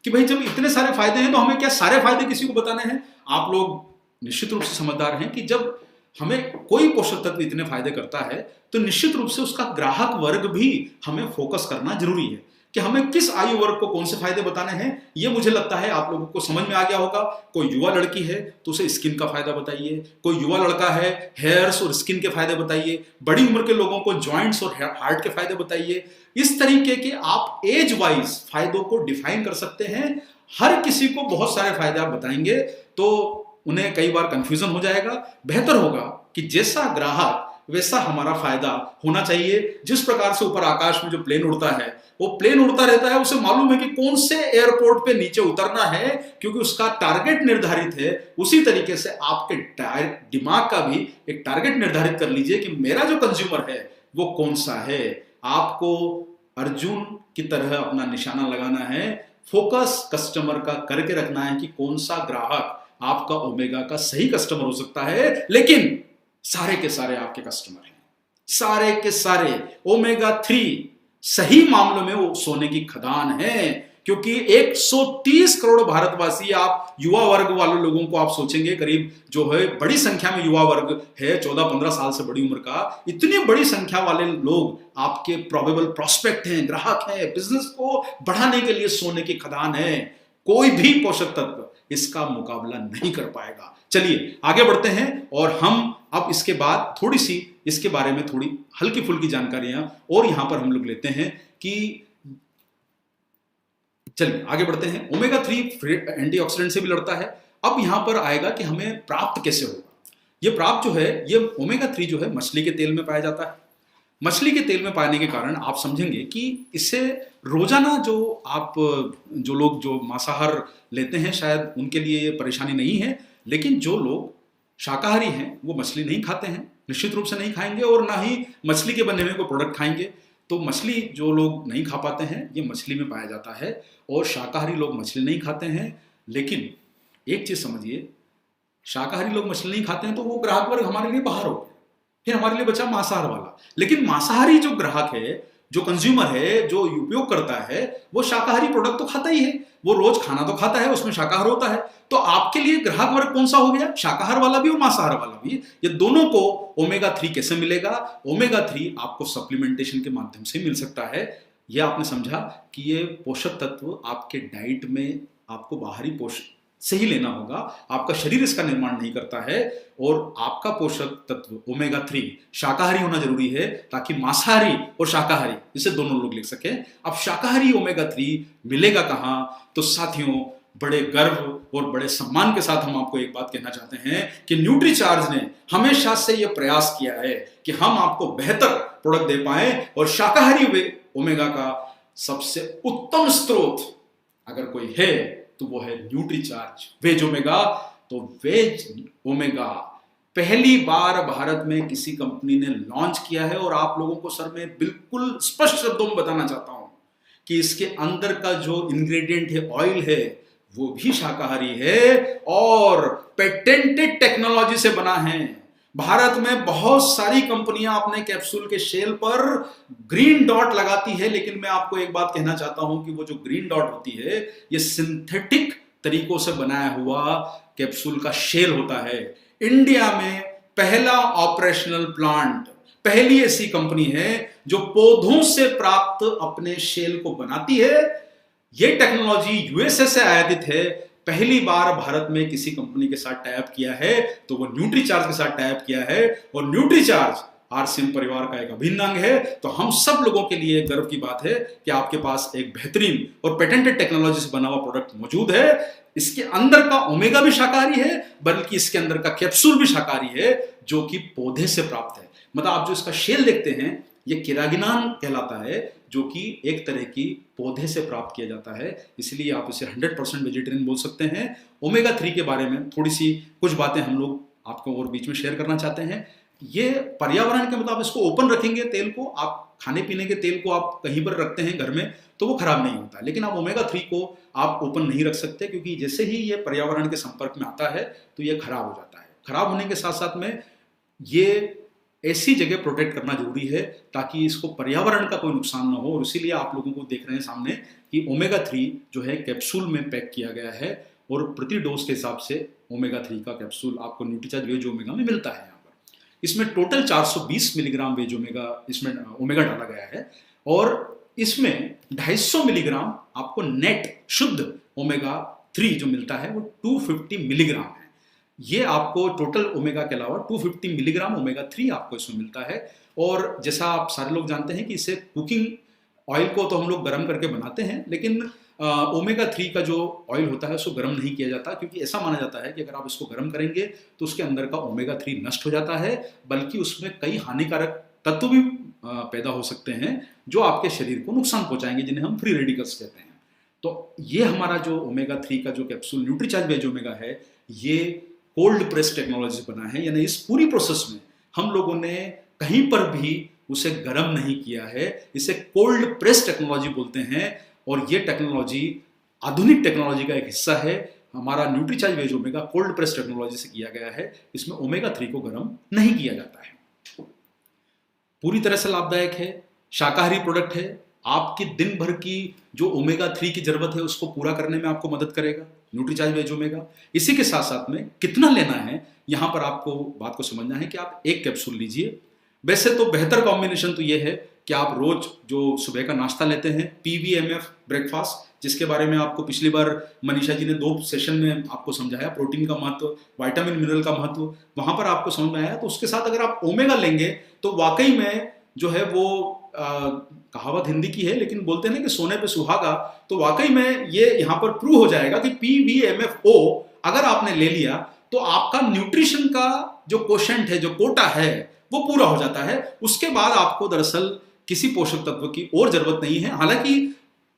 कि भाई जब इतने सारे फायदे हैं तो हमें क्या सारे फायदे किसी को बताने हैं? आप लोग निश्चित रूप से समझदार हैं कि जब हमें कोई पोषक तत्व इतने फायदे करता है तो निश्चित रूप से उसका ग्राहक वर्ग भी हमें फोकस करना जरूरी है कि हमें किस आयु वर्ग को कौन से फायदे बताने हैं। ये मुझे लगता है आप लोगों को समझ में आ गया होगा। कोई युवा लड़की है तो उसे स्किन का फायदा बताइए, कोई युवा लड़का है हेयर्स और स्किन के फायदे बताइए, बड़ी उम्र के लोगों को जॉइंट्स और हार्ट के फायदे बताइए। इस तरीके के आप एज वाइज फायदों को डिफाइन कर सकते हैं। हर किसी को बहुत सारे फायदे आप बताएंगे तो उन्हें कई बार कंफ्यूजन हो जाएगा। बेहतर होगा कि जैसा ग्राहक वैसा हमारा फायदा होना चाहिए। जिस प्रकार से ऊपर आकाश में जो प्लेन उड़ता है वो प्लेन उड़ता रहता है, उसे मालूम है कि कौन से एयरपोर्ट पे नीचे उतरना है क्योंकि उसका टारगेट निर्धारित है। उसी तरीके से आपके दिमाग का भी एक टारगेट निर्धारित कर लीजिए कि मेरा जो कंज्यूमर है वो कौन सा है। आपको अर्जुन की तरह अपना निशाना लगाना है, फोकस कस्टमर का करके रखना है कि कौन सा ग्राहक आपका ओमेगा का सही कस्टमर हो सकता है। लेकिन सारे के सारे आपके कस्टमर हैं, सारे के सारे ओमेगा 3 सही मामलों में वो सोने की खदान है, क्योंकि 130 करोड़ भारतवासी, आप युवा वर्ग वाले लोगों को आप सोचेंगे, करीब जो है बड़ी संख्या में युवा वर्ग है 14-15 साल से बड़ी उम्र का, इतनी बड़ी संख्या वाले लोग आपके प्रोबेबल प्रोस्पेक्ट हैं, ग्राहक हैं, बिजनेस को बढ़ाने के लिए सोने की खदान है। कोई भी पोषक तत्व इसका मुकाबला नहीं कर पाएगा। चलिए आगे बढ़ते हैं और हम अब इसके बाद थोड़ी सी इसके बारे में थोड़ी हल्की फुल्की जानकारियां और यहां पर हम लोग लेते हैं कि चलिए आगे बढ़ते हैं। ओमेगा 3 एंटीऑक्सीडेंट से भी लड़ता है। अब यहां पर आएगा कि हमें प्राप्त कैसे होगा। ये प्राप्त जो है, ये ओमेगा 3 जो है मछली के तेल में पाया जाता है। मछली के तेल में पाने के कारण आप समझेंगे कि इससे रोजाना जो लोग जो मांसाहार लेते हैं शायद उनके लिए ये परेशानी नहीं है, लेकिन जो लोग शाकाहारी हैं वो मछली नहीं खाते हैं, निश्चित रूप से नहीं खाएंगे और ना ही मछली के बने हुए कोई प्रोडक्ट खाएंगे। तो मछली जो लोग नहीं खा पाते हैं ये मछली में पाया जाता है, और शाकाहारी लोग मछली नहीं खाते हैं। लेकिन एक चीज समझिए, शाकाहारी लोग मछली नहीं खाते हैं तो वो ग्राहक वर्ग हमारे लिए बाहर हो गए, फिर हमारे लिए बचा मांसाहार वाला। लेकिन मांसाहारी जो ग्राहक है जो कंज्यूमर है, जो उपयोग करता है, वो शाकाहारी प्रोडक्ट तो खाता ही है, वो रोज खाना तो खाता है, उसमें शाकाहार होता है। तो आपके लिए ग्राहक वर्ग कौन सा हो गया? शाकाहार वाला भी और मांसाहार वाला भी। ये दोनों को ओमेगा 3 कैसे मिलेगा? ओमेगा 3 आपको सप्लीमेंटेशन के माध्यम से मिल सकता है। यह आपने समझा कि ये पोषक तत्व आपके डाइट में आपको बाहरी पोषक से ही लेना होगा, आपका शरीर इसका निर्माण नहीं करता है। और आपका पोषक तत्व ओमेगा 3 शाकाहारी होना जरूरी है, ताकि मांसाहारी और शाकाहारी इसे दोनों लोग लिख सकें। अब शाकाहारी ओमेगा 3 मिलेगा कहां? तो साथियों, बड़े गर्व और बड़े सम्मान के साथ हम आपको एक बात कहना चाहते हैं कि न्यूट्रीचार्ज ने हमेशा से यह प्रयास किया है कि हम आपको बेहतर प्रोडक्ट दे पाए, और शाकाहारी ओमेगा का सबसे उत्तम स्रोत अगर कोई है तो वो है न्यूट्रीचार्ज वेज ओमेगा। तो वेज ओमेगा पहली बार भारत में किसी कंपनी ने लॉन्च किया है, और आप लोगों को सर मैं बिल्कुल स्पष्ट शब्दों में बताना चाहता हूं कि इसके अंदर का जो इंग्रेडिएंट है, ऑयल है, वो भी शाकाहारी है और पेटेंटेड टेक्नोलॉजी से बना है। भारत में बहुत सारी कंपनियां अपने कैप्सूल के शेल पर ग्रीन डॉट लगाती है, लेकिन मैं आपको एक बात कहना चाहता हूं कि वो जो ग्रीन डॉट होती है, ये सिंथेटिक तरीकों से बनाया हुआ कैप्सूल का शेल होता है। इंडिया में पहला ऑपरेशनल प्लांट, पहली ऐसी कंपनी है जो पौधों से प्राप्त अपने शेल को बनाती है। यह टेक्नोलॉजी यूएसए से आयातित है। पहली बार भारत में किसी कंपनी के साथ टाई अप किया है तो वो न्यूट्रीचार्ज के साथ टाई अप किया है, और न्यूट्रीचार्ज आरसीएम परिवार का एक अभिन्न अंग है। तो हम सब लोगों के लिए गर्व की बात है कि आपके पास एक बेहतरीन और पेटेंटेड टेक्नोलॉजी से बना हुआ प्रोडक्ट मौजूद है। इसके अंदर का ओमेगा भी शाकाहारी है, बल्कि इसके अंदर का कैप्सूल भी शाकाहारी है, जो कि पौधे से प्राप्त है। मतलब आप जो इसका शेल देखते हैं, ये केरागिनान कहलाता है, जो कि एक तरह की पौधे से प्राप्त किया जाता है, इसलिए आप इसे 100% वेजिटेरियन बोल सकते हैं। ओमेगा 3 के बारे में थोड़ी सी कुछ बातें हम लोग आपको और बीच में शेयर करना चाहते हैं। ये पर्यावरण के मतलब आप इसको ओपन रखेंगे, तेल को, आप खाने पीने के तेल को आप कहीं पर रखते हैं घर में तो वो खराब नहीं होता, लेकिन आप ओमेगा 3 को आप ओपन नहीं रख सकते, क्योंकि जैसे ही ये पर्यावरण के संपर्क में आता है तो ये खराब हो जाता है। खराब होने के साथ साथ में ये ऐसी जगह प्रोटेक्ट करना जरूरी है ताकि इसको पर्यावरण का कोई नुकसान ना हो, और इसीलिए आप लोगों को देख रहे हैं सामने कि ओमेगा 3 जो है कैप्सूल में पैक किया गया है, और प्रति डोज के हिसाब से ओमेगा 3 का कैप्सूल आपको न्यूट्रीचार्ज वेज ओमेगा में मिलता है। यहाँ पर इसमें टोटल 420 मिलीग्राम वेज ओमेगा इसमें ओमेगा डाला गया है, और इसमें 250 मिलीग्राम आपको नेट शुद्ध ओमेगा 3 जो मिलता है वो 250 मिलीग्राम है। ये आपको टोटल ओमेगा के अलावा 250 मिलीग्राम ओमेगा 3 आपको इसमें मिलता है। और जैसा आप सारे लोग जानते हैं कि इसे कुकिंग ऑयल को तो हम लोग गर्म करके बनाते हैं, लेकिन ओमेगा 3 का जो ऑयल होता है उसको गर्म नहीं किया जाता, क्योंकि ऐसा माना जाता है कि अगर आप इसको गर्म करेंगे तो उसके अंदर का ओमेगा 3 नष्ट हो जाता है, बल्कि उसमें कई हानिकारक तत्व भी पैदा हो सकते हैं जो आपके शरीर को नुकसान पहुंचाएंगे, जिन्हें हम फ्री रेडिकल्स कहते हैं। तो ये हमारा जो ओमेगा 3 का जो कैप्सूल न्यूट्रीचार्ज वेज ओमेगा है, ये कोल्ड प्रेस टेक्नोलॉजी से बना है, यानी इस पूरी प्रोसेस में हम लोगों ने कहीं पर भी उसे गर्म नहीं किया है। इसे कोल्ड प्रेस टेक्नोलॉजी बोलते हैं, और ये टेक्नोलॉजी आधुनिक टेक्नोलॉजी का एक हिस्सा है। हमारा Nutricharge veg omega cold press technology से किया गया है। इसमें ओमेगा 3 को गर्म नहीं किया जाता है। पूरी तरह से लाभदायक है, शाकाहारी प्रोडक्ट है, आपकी दिन भर की जो ओमेगा 3 की जरूरत है उसको पूरा करने में आपको मदद करेगा न्यूट्रीचार्ज वेज ओमेगा। इसी के साथ साथ में कितना लेना है, यहां पर आपको बात को समझना है कि आप एक कैप्सूल लीजिए। वैसे तो बेहतर कॉम्बिनेशन तो ये है कि आप रोज जो सुबह का नाश्ता लेते हैं, PVMF ब्रेकफास्ट, जिसके बारे में आपको पिछली बार मनीषा जी ने 2 सेशन में आपको समझाया, प्रोटीन का महत्व, विटामिन मिनरल का महत्व, वहां पर आपको समझ में आया। तो उसके साथ अगर आप ओमेगा लेंगे तो वाकई में जो है वो कहावत हिंदी की है, लेकिन बोलते हैं ना कि सोने पे सुहागा, तो वाकई में ये यहाँ पर प्रूव हो जाएगा कि PVMFO अगर आपने ले लिया तो आपका न्यूट्रिशन का जो कोशेंट है, जो कोटा है, वो पूरा हो जाता है। उसके बाद आपको दरअसल किसी पोषक तत्व की और जरूरत नहीं है। हालांकि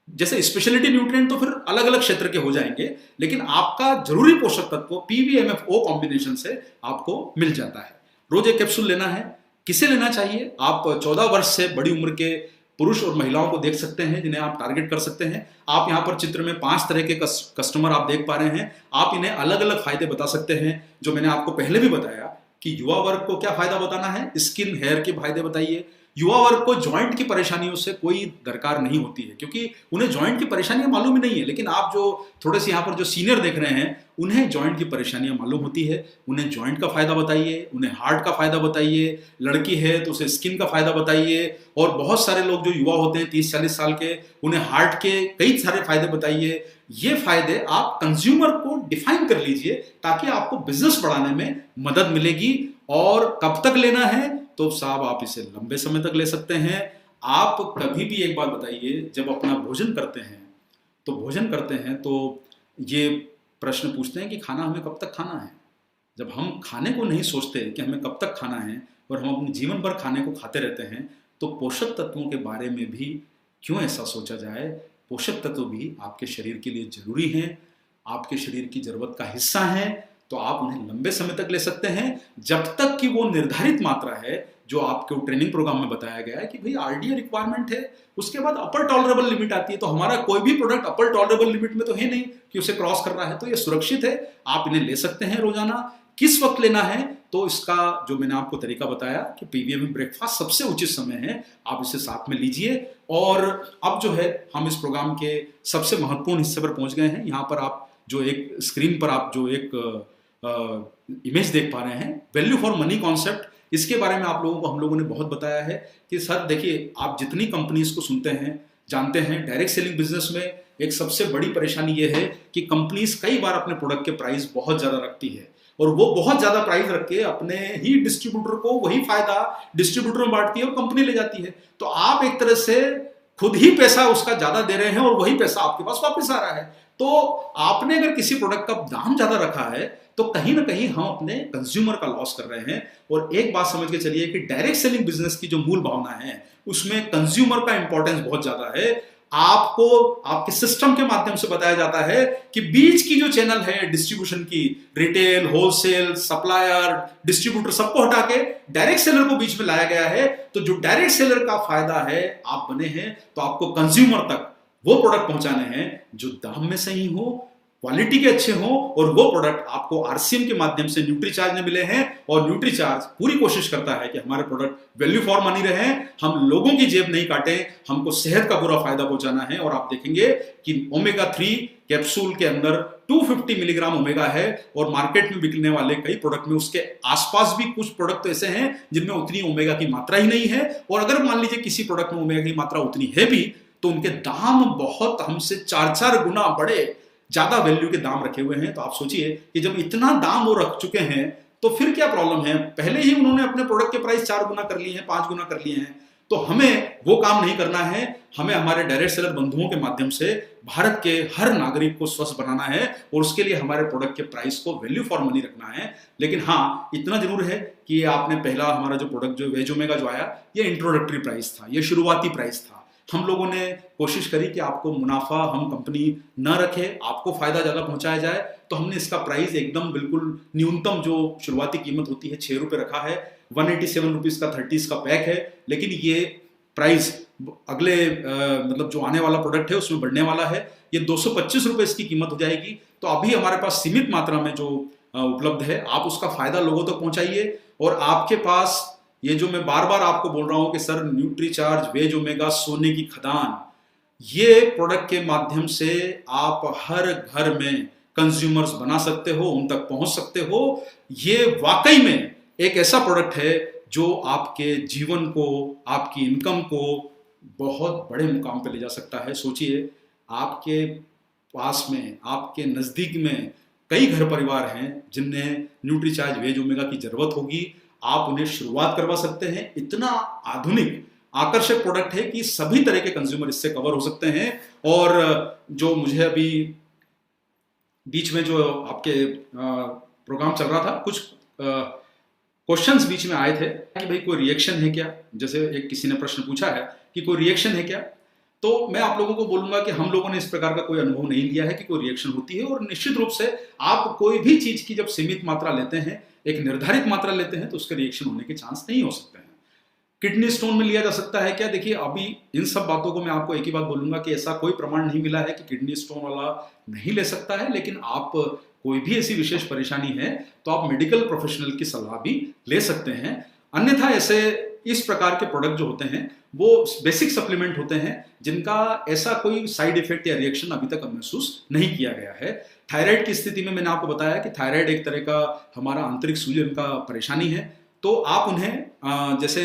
जैसे स्पेशलिटी न्यूट्रिएंट तो फिर अलग अलग क्षेत्र के हो जाएंगे, लेकिन आपका जरूरी पोषक तत्व PVMFO कॉम्बिनेशन से आपको मिल जाता है। रोज एक कैप्सूल लेना है। किसे लेना चाहिए? आप 14 वर्ष से बड़ी उम्र के पुरुष और महिलाओं को देख सकते हैं, जिन्हें आप टारगेट कर सकते हैं। आप यहाँ पर चित्र में 5 तरह के कस्टमर आप देख पा रहे हैं। आप इन्हें अलग अलग फायदे बता सकते हैं, जो मैंने आपको पहले भी बताया कि युवा वर्ग को क्या फायदा बताना है, स्किन हेयर के फायदे बताइए। युवा वर्ग को जॉइंट की परेशानियों से कोई दरकार नहीं होती है, क्योंकि उन्हें जॉइंट की परेशानियां मालूम ही नहीं है। लेकिन आप जो थोड़े से यहाँ पर जो सीनियर देख रहे हैं, उन्हें जॉइंट की परेशानियां मालूम होती है। उन्हें जॉइंट का फायदा बताइए, उन्हें हार्ट का फायदा बताइए, लड़की है तो उसे स्किन का फायदा बताइए, और बहुत सारे लोग जो युवा होते हैं 30-40 साल के, उन्हें हार्ट के कई सारे फायदे बताइए। ये फायदे आप कंज्यूमर को डिफाइन कर लीजिए, ताकि आपको बिजनेस बढ़ाने में मदद मिलेगी। और कब तक लेना है, तो साहब आप इसे लंबे समय तक ले सकते हैं। आप कभी भी एक बात बताइए, जब अपना भोजन करते हैं तो ये प्रश्न पूछते हैं कि खाना हमें कब तक खाना है। जब हम खाने को नहीं सोचते कि हमें कब तक खाना है, और हम अपने जीवन भर खाने को खाते रहते हैं, तो पोषक तत्वों के बारे में भी क्यों ऐसा सोचा जाए। पोषक तत्व भी आपके शरीर के लिए जरूरी हैं, आपके शरीर की जरूरत का हिस्सा हैं, तो आप उन्हें लंबे समय तक ले सकते हैं, जब तक कि वो निर्धारित मात्रा है जो आपको ट्रेनिंग प्रोग्राम में बताया गया है कि भाई आरडीए रिक्वायरमेंट है। उसके बाद अपर टॉलरेबल लिमिट आती है। तो हमारा कोई भी प्रोडक्ट अपर टॉलरेबल लिमिट में तो है नहीं कि उसे क्रॉस कर रहा है, तो ये सुरक्षित है। आप इन्हें ले सकते हैं रोजाना। किस वक्त लेना है, तो इसका जो मैंने आपको तरीका बताया कि पीवीएम में ब्रेकफास्ट सबसे उचित समय है, आप इसे साथ में लीजिए। और अब जो है हम इस प्रोग्राम के सबसे महत्वपूर्ण हिस्से पर पहुंच गए हैं। यहाँ पर आप जो एक स्क्रीन पर आप जो एक इमेज देख पा रहे हैं, वैल्यू फॉर मनी कॉन्सेप्ट, इसके बारे में आप लोगों को हम लोगों ने बहुत बताया है कि सर देखिए, आप जितनी कंपनीज को सुनते हैं, जानते हैं, डायरेक्ट सेलिंग बिजनेस में एक सबसे बड़ी परेशानी ये है कि कंपनीज कई बार अपने प्रोडक्ट के प्राइस बहुत ज्यादा रखती है, और वो बहुत ज्यादा प्राइस रख के अपने ही डिस्ट्रीब्यूटर को वही फायदा डिस्ट्रीब्यूटर में बांटती है और कंपनी ले जाती है। तो आप एक तरह से खुद ही पैसा उसका ज्यादा दे रहे हैं और वही पैसा आपके पास वापस आ रहा है। तो आपने अगर किसी प्रोडक्ट का दाम ज्यादा रखा है, तो कहीं ना कहीं हम अपने कंज्यूमर का लॉस कर रहे हैं। और एक बात समझ के चलिए कि डायरेक्ट सेलिंग बिजनेस की जो मूल भावना है, उसमें कंज्यूमर का इंपॉर्टेंस बहुत ज्यादा है। आपको आपके सिस्टम के माध्यम से बताया जाता है कि बीच की जो चैनल है डिस्ट्रीब्यूशन की, रिटेल, होलसेल, सप्लायर, डिस्ट्रीब्यूटर, सबको हटा के डायरेक्ट सेलर को बीच में लाया गया है। तो जो डायरेक्ट सेलर का फायदा है, आप बने हैं तो आपको कंज्यूमर तक वो प्रोडक्ट पहुंचाने हैं जो दाम में सही हो, क्वालिटी के अच्छे हो, और वो प्रोडक्ट आपको आरसीएम के माध्यम से न्यूट्रीचार्ज में मिले हैं। और न्यूट्रीचार्ज पूरी कोशिश करता है कि हमारे प्रोडक्ट वैल्यू फॉर मनी रहे, हम लोगों की जेब नहीं काटे, हमको सेहत का पूरा फायदा पहुंचाना है। और आप देखेंगे कि ओमेगा 3 कैप्सूल के अंदर 250 मिलीग्राम ओमेगा है, और मार्केट में बिकने वाले कई प्रोडक्ट में उसके आसपास भी कुछ प्रोडक्ट तो ऐसे हैं जिनमें उतनी ओमेगा की मात्रा ही नहीं है। और अगर मान लीजिए किसी प्रोडक्ट में ओमेगा की मात्रा उतनी है भी, तो उनके दाम बहुत हमसे 4-4 गुना बड़े ज्यादा वैल्यू के दाम रखे हुए हैं। तो आप सोचिए कि जब इतना दाम वो रख चुके हैं, तो फिर क्या प्रॉब्लम है। पहले ही उन्होंने अपने प्रोडक्ट के प्राइस 4 गुना कर लिए हैं, 5 गुना कर लिए हैं। तो हमें वो काम नहीं करना है। हमें हमारे डायरेक्ट सेलर बंधुओं के माध्यम से भारत के हर नागरिक को स्वस्थ बनाना है, और उसके लिए हमारे प्रोडक्ट के प्राइस को वैल्यू फॉर मनी रखना है। लेकिन हाँ, इतना जरूर है कि आपने पहला हमारा जो प्रोडक्ट जो वेज ओमेगा जो आया, ये इंट्रोडक्टरी प्राइस था, ये शुरुआती प्राइस था। हम लोगों ने कोशिश करी कि आपको मुनाफा हम कंपनी न रखे, आपको फायदा ज्यादा पहुंचाया जाए। तो हमने इसका प्राइस एकदम बिल्कुल न्यूनतम जो शुरुआती कीमत होती है 6 रुपए रखा है। 187 रुपीज का 30 का पैक है। लेकिन ये प्राइस अगले मतलब जो आने वाला प्रोडक्ट है उसमें बढ़ने वाला है। ये 225 रुपए इसकी कीमत हो जाएगी। तो अभी हमारे पास सीमित मात्रा में जो उपलब्ध है, आप उसका फायदा लोगों तक पहुंचाइए। और आपके पास ये जो मैं बार बार आपको बोल रहा हूं कि सर न्यूट्रीचार्ज, वेज ओमेगा, सोने की खदान, ये प्रोडक्ट के माध्यम से आप हर घर में कंज्यूमर्स बना सकते हो, उन तक पहुंच सकते हो। ये वाकई में एक ऐसा प्रोडक्ट है जो आपके जीवन को, आपकी इनकम को बहुत बड़े मुकाम पे ले जा सकता है। सोचिए, आपके पास में, आपके नजदीक में कई घर परिवार हैं जिन्हें न्यूट्रीचार्ज, वेज ओमेगा की जरूरत होगी। आप उन्हें शुरुआत करवा सकते हैं। इतना आधुनिक आकर्षक प्रोडक्ट है कि सभी तरह के कंज्यूमर इससे कवर हो सकते हैं। और जो मुझे अभी बीच में जो आपके प्रोग्राम चल रहा था, कुछ क्वेश्चंस बीच में आए थे कि भाई कोई रिएक्शन है क्या, जैसे एक किसी ने प्रश्न पूछा है कि कोई रिएक्शन है क्या। तो मैं आप लोगों को बोलूंगा कि हम लोगों ने इस प्रकार का कोई अनुभव नहीं लिया है कि कोई रिएक्शन होती है। और निश्चित रूप से आप कोई भी चीज की जब सीमित मात्रा लेते हैं, एक निर्धारित मात्रा लेते हैं, तो उसके रिएक्शन होने के चांस नहीं हो सकते हैं। किडनी स्टोन में लिया जा सकता है क्या? देखिए, अभी इन सब बातों को मैं आपको एक ही बात बोलूंगा कि ऐसा कोई प्रमाण नहीं मिला है कि किडनी स्टोन वाला नहीं ले सकता है। लेकिन आप कोई भी ऐसी विशेष परेशानी है तो आप मेडिकल प्रोफेशनल की सलाह भी ले सकते हैं। अन्यथा ऐसे इस प्रकार के प्रोडक्ट जो होते हैं वो बेसिक सप्लीमेंट होते हैं जिनका ऐसा कोई साइड इफेक्ट या रिएक्शन अभी तक महसूस नहीं किया गया है। थायराइड की स्थिति में मैंने आपको बताया कि थायराइड एक तरह का हमारा आंतरिक सूजन का परेशानी है, तो आप उन्हें जैसे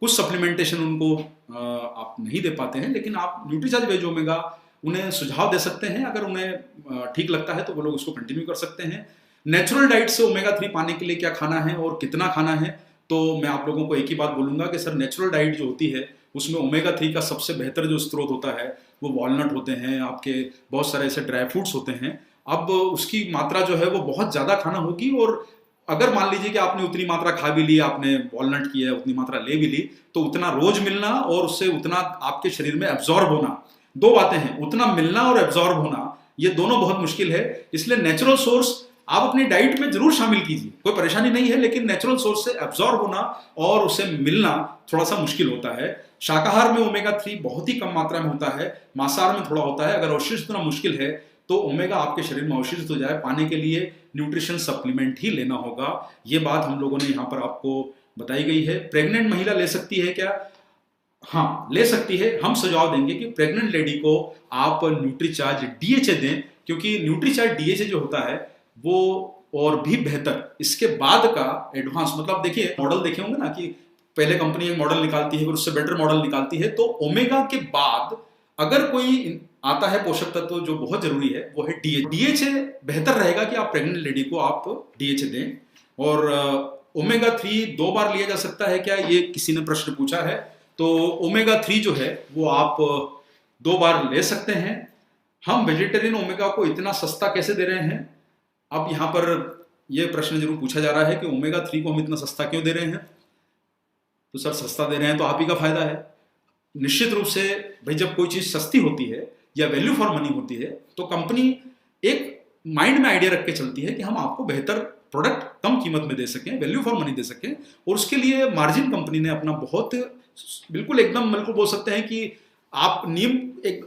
कुछ सप्लीमेंटेशन उनको आप नहीं दे पाते हैं, लेकिन आप न्यूट्रीचार्ज वेज ओमेगा उन्हें सुझाव दे सकते हैं। अगर उन्हें ठीक लगता है तो वो लोग उसको कंटिन्यू कर सकते हैं। नेचुरल डाइट से ओमेगा 3 पाने के लिए क्या खाना है और कितना खाना है, तो मैं आप लोगों को एक ही बात बोलूंगा कि सर नेचुरल डाइट जो होती है उसमें ओमेगा 3 का सबसे बेहतर जो स्रोत होता है वो वॉलनट होते हैं, आपके बहुत सारे ऐसे ड्राई फ्रूट्स होते हैं। अब उसकी मात्रा जो है वो बहुत ज़्यादा खाना होगी, और अगर मान लीजिए कि आपने उतनी मात्रा खा भी ली, आपने वॉलनट की है उतनी मात्रा ले भी ली, तो उतना रोज मिलना और उससे उतना आपके शरीर में एब्जॉर्ब होना, दो बातें हैं, उतना मिलना और एब्जॉर्ब होना, ये दोनों बहुत मुश्किल है। इसलिए नेचुरल सोर्स आप अपनी डाइट में जरूर शामिल कीजिए, कोई परेशानी नहीं है, लेकिन नेचुरल सोर्स से एब्जॉर्ब होना और उसे मिलना थोड़ा सा मुश्किल होता है। शाकाहार में ओमेगा 3 बहुत ही कम मात्रा में होता है, मांसाहार में थोड़ा होता है। अगर अवशिष्ट इतना मुश्किल है तो ओमेगा आपके शरीर में अवशिष्ट हो जाए, पाने के लिए न्यूट्रिशन सप्लीमेंट ही लेना होगा। ये बात हम लोगों ने यहाँ पर आपको बताई गई है। प्रेग्नेंट महिला ले सकती है क्या? हाँ, ले सकती है। हम सुझाव देंगे कि प्रेग्नेंट लेडी को आप न्यूट्रीचार्ज डीएचए दें, क्योंकि न्यूट्रीचार्ज डीएचए जो होता है वो और भी बेहतर इसके बाद का एडवांस, मतलब देखिए मॉडल देखे होंगे ना कि पहले कंपनी एक मॉडल निकालती है फिर उससे बेटर मॉडल निकालती है, तो ओमेगा के बाद अगर कोई आता है पोषक तत्व जो बहुत जरूरी है वो है डीएचए। डीएचए बेहतर रहेगा कि आप प्रेग्नेंट लेडी को आप डीएचए दें। और ओमेगा 3 2 बार लिया जा सकता है क्या, ये किसी ने प्रश्न पूछा है। तो ओमेगा 3 जो है वो आप 2 बार ले सकते हैं। हम वेजिटेरियन ओमेगा को इतना सस्ता कैसे दे रहे हैं? अब यहाँ पर यह प्रश्न जरूर पूछा जा रहा है कि ओमेगा 3 को हम इतना सस्ता क्यों दे रहे हैं। तो सर सस्ता दे रहे हैं तो आप ही का फायदा है। निश्चित रूप से भाई जब कोई चीज सस्ती होती है या वैल्यू फॉर मनी होती है तो कंपनी एक माइंड में आइडिया रख के चलती है कि हम आपको बेहतर प्रोडक्ट कम कीमत में दे सकें, वैल्यू फॉर मनी दे सकें, और उसके लिए मार्जिन कंपनी ने अपना बहुत बिल्कुल एकदम बिल्कुल बोल सकते हैं कि आप नियम एक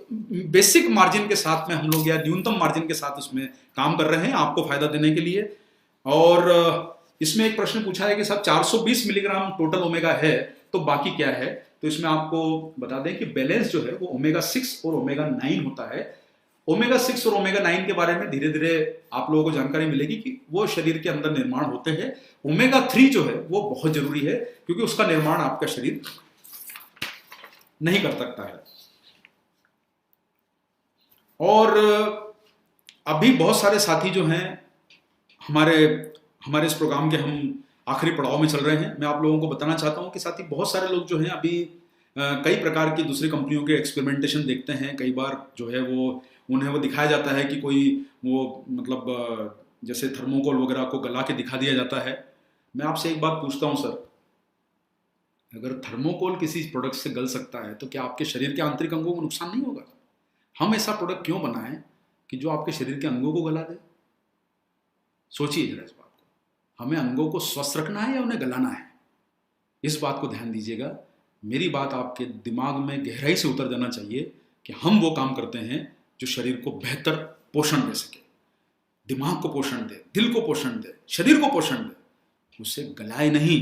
बेसिक मार्जिन के साथ में हम लोग या न्यूनतम मार्जिन के साथ उसमें काम कर रहे हैं आपको फायदा देने के लिए। और इसमें एक प्रश्न पूछा है कि साहब 420 मिलीग्राम टोटल ओमेगा है तो बाकी क्या है। तो इसमें आपको बता दें कि बैलेंस जो है वो ओमेगा 6 और ओमेगा 9 होता है। ओमेगा 6 और ओमेगा 9 के बारे में धीरे धीरे आप लोगों को जानकारी मिलेगी कि वो शरीर के अंदर निर्माण होते हैं। ओमेगा 3 जो है वो बहुत जरूरी है क्योंकि उसका निर्माण आपका शरीर नहीं कर सकता है। और अभी बहुत सारे साथी जो हैं हमारे इस प्रोग्राम के हम आखिरी पड़ाव में चल रहे हैं। मैं आप लोगों को बताना चाहता हूं कि साथी बहुत सारे लोग जो हैं अभी कई प्रकार की दूसरी कंपनियों के एक्सपेरिमेंटेशन देखते हैं। कई बार जो है वो उन्हें वो दिखाया जाता है कि कोई वो मतलब जैसे थर्मोकोल वगैरह को गला के दिखा दिया जाता है। मैं आपसे एक बात पूछता हूं सर, अगर थर्मोकोल किसी प्रोडक्ट से गल सकता है तो क्या आपके शरीर के आंतरिक अंगों को नुकसान नहीं होगा? हम ऐसा प्रोडक्ट क्यों बनाएं कि जो आपके शरीर के अंगों को गला दे? सोचिए जरा इस बात को। हमें अंगों को स्वस्थ रखना है या उन्हें गलाना है? इस बात को ध्यान दीजिएगा। मेरी बात आपके दिमाग में गहराई से उतर जाना चाहिए कि हम वो काम करते हैं जो शरीर को बेहतर पोषण दे सके, दिमाग को पोषण दे, दिल को पोषण दे, शरीर को पोषण दे, उसे गलाए नहीं।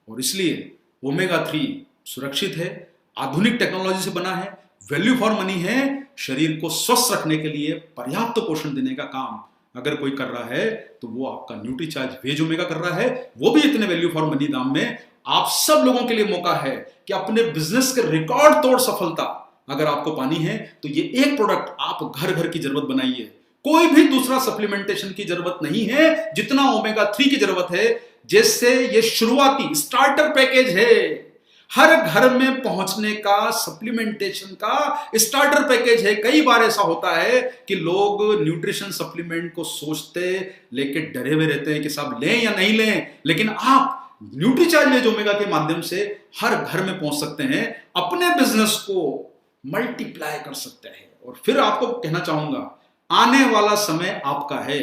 और इसलिए ओमेगा 3 सुरक्षित है, आधुनिक टेक्नोलॉजी से बना है, वैल्यू फॉर मनी है। शरीर को स्वस्थ रखने के लिए पर्याप्त पोषण देने का काम अगर कोई कर रहा है तो वो आपका न्यूट्रीचार्ज वेज ओमेगा कर रहा है, वो भी इतने वैल्यू फॉर मनी दाम में। आप सब लोगों के लिए मौका है कि अपने बिजनेस के रिकॉर्ड तोड़ सफलता अगर आपको पानी है तो ये एक प्रोडक्ट आप घर घर की जरूरत बनाइए। कोई भी दूसरा सप्लीमेंटेशन की जरूरत नहीं है जितना ओमेगा 3 की जरूरत है। जैसे ये शुरुआती स्टार्टर पैकेज है, हर घर में पहुंचने का सप्लीमेंटेशन का स्टार्टर पैकेज है। कई बार ऐसा होता है कि लोग न्यूट्रिशन सप्लीमेंट को सोचते लेके डरे हुए रहते हैं कि साहब लें या नहीं लें, लेकिन आप न्यूट्रीचार्ज वेज ओमेगा के माध्यम से हर घर में पहुंच सकते हैं, अपने बिजनेस को मल्टीप्लाई कर सकते हैं। और फिर आपको कहना चाहूंगा, आने वाला समय आपका है,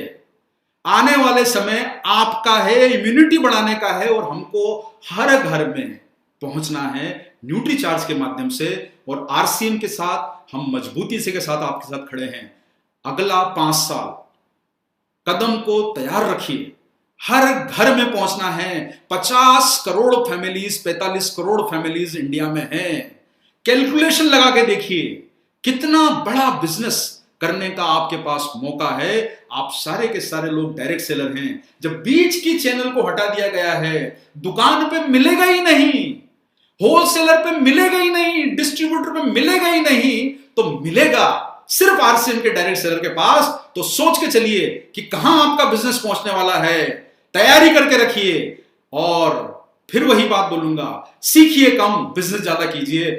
आने वाले समय आपका है, इम्यूनिटी बढ़ाने का है, और हमको हर घर में पहुंचना है न्यूट्रीचार्ज के माध्यम से। और आरसीएम के साथ हम मजबूती से के साथ आपके साथ खड़े हैं। अगला 5 साल कदम को तैयार रखिए, हर घर में पहुंचना है। 50 crore families, 45 crore families India में हैं। कैलकुलेशन लगा के देखिए कितना बड़ा बिजनेस करने का आपके पास मौका है। आप सारे के सारे लोग डायरेक्ट सेलर हैं। जब बीच की चैनल को हटा दिया गया है, दुकान पे मिलेगा ही नहीं, होलसेलर पे मिलेगा ही नहीं, डिस्ट्रीब्यूटर पे मिलेगा ही नहीं, तो मिलेगा सिर्फ आरसीएम के डायरेक्ट सेलर के पास। तो सोच के चलिए कि कहां आपका बिजनेस पहुंचने वाला है। तैयारी करके रखिए। और फिर वही बात बोलूंगा, सीखिए कम, बिजनेस ज्यादा कीजिए।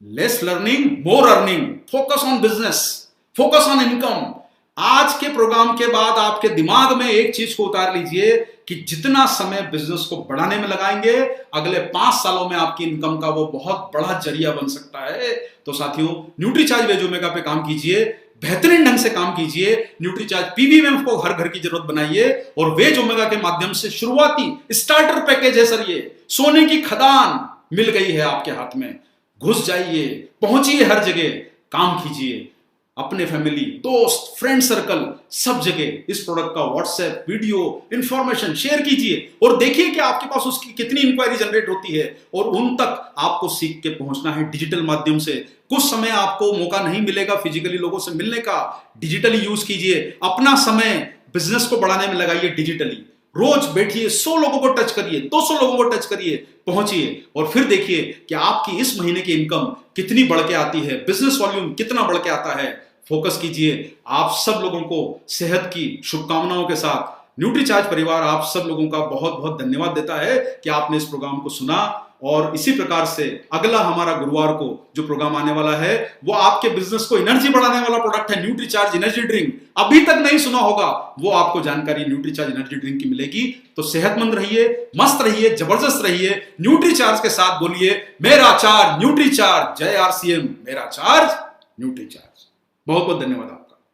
Less learning, more earning. Focus on business, focus on income. आज के प्रोग्राम के बाद आपके दिमाग में एक चीज को उतार लीजिए कि जितना समय बिजनेस को बढ़ाने में लगाएंगे, अगले 5 सालों में आपकी इनकम का वो बहुत बड़ा जरिया बन सकता है। तो साथियों, न्यूट्रीचार्ज वेज ओमेगा पे काम कीजिए, बेहतरीन ढंग से काम कीजिए। न्यूट्रीचार्ज पीवीएम को हर घर की जरूरत बनाइए और वेज ओमेगा के माध्यम से शुरुआती स्टार्टर पैकेज है सर, ये सोने की खदान मिल गई है आपके हाथ में। घुस जाइए, पहुंचिए हर जगह, काम कीजिए। अपने फैमिली, दोस्त, फ्रेंड सर्कल, सब जगह इस प्रोडक्ट का व्हाट्सएप, वीडियो, इंफॉर्मेशन शेयर कीजिए और देखिए कि आपके पास उसकी कितनी इंक्वायरी जनरेट होती है। और उन तक आपको सीख के पहुंचना है डिजिटल माध्यम से। कुछ समय आपको मौका नहीं मिलेगा फिजिकली लोगों से मिलने का, डिजिटली यूज कीजिए। अपना समय बिजनेस को बढ़ाने में लगाइए डिजिटली। रोज बैठिए, 100 लोगों को टच करिए, 200 लोगों को टच करिए, पहुंचिए और फिर देखिए कि आपकी इस महीने की इनकम कितनी बढ़ के आती है, बिजनेस वॉल्यूम कितना बढ़ के आता है। फोकस कीजिए। आप सब लोगों को सेहत की शुभकामनाओं के साथ न्यूट्रीचार्ज परिवार आप सब लोगों का बहुत बहुत धन्यवाद देता है कि आपने इस प्रोग्राम को सुना। और इसी प्रकार से अगला हमारा गुरुवार को जो प्रोग्राम आने वाला है वो आपके बिजनेस को एनर्जी बढ़ाने वाला प्रोडक्ट है, न्यूट्रीचार्ज एनर्जी ड्रिंक। अभी तक नहीं सुना होगा, वो आपको जानकारी न्यूट्रीचार्ज एनर्जी ड्रिंक की मिलेगी। तो सेहतमंद रहिए, मस्त रहिए, जबरदस्त रहिए। न्यूट्रीचार्ज के साथ बोलिए, मेरा चार्ज न्यूट्रीचार्ज, जय आरसीएम, मेरा चार्ज न्यूट्रीचार्ज। बहुत बहुत धन्यवाद।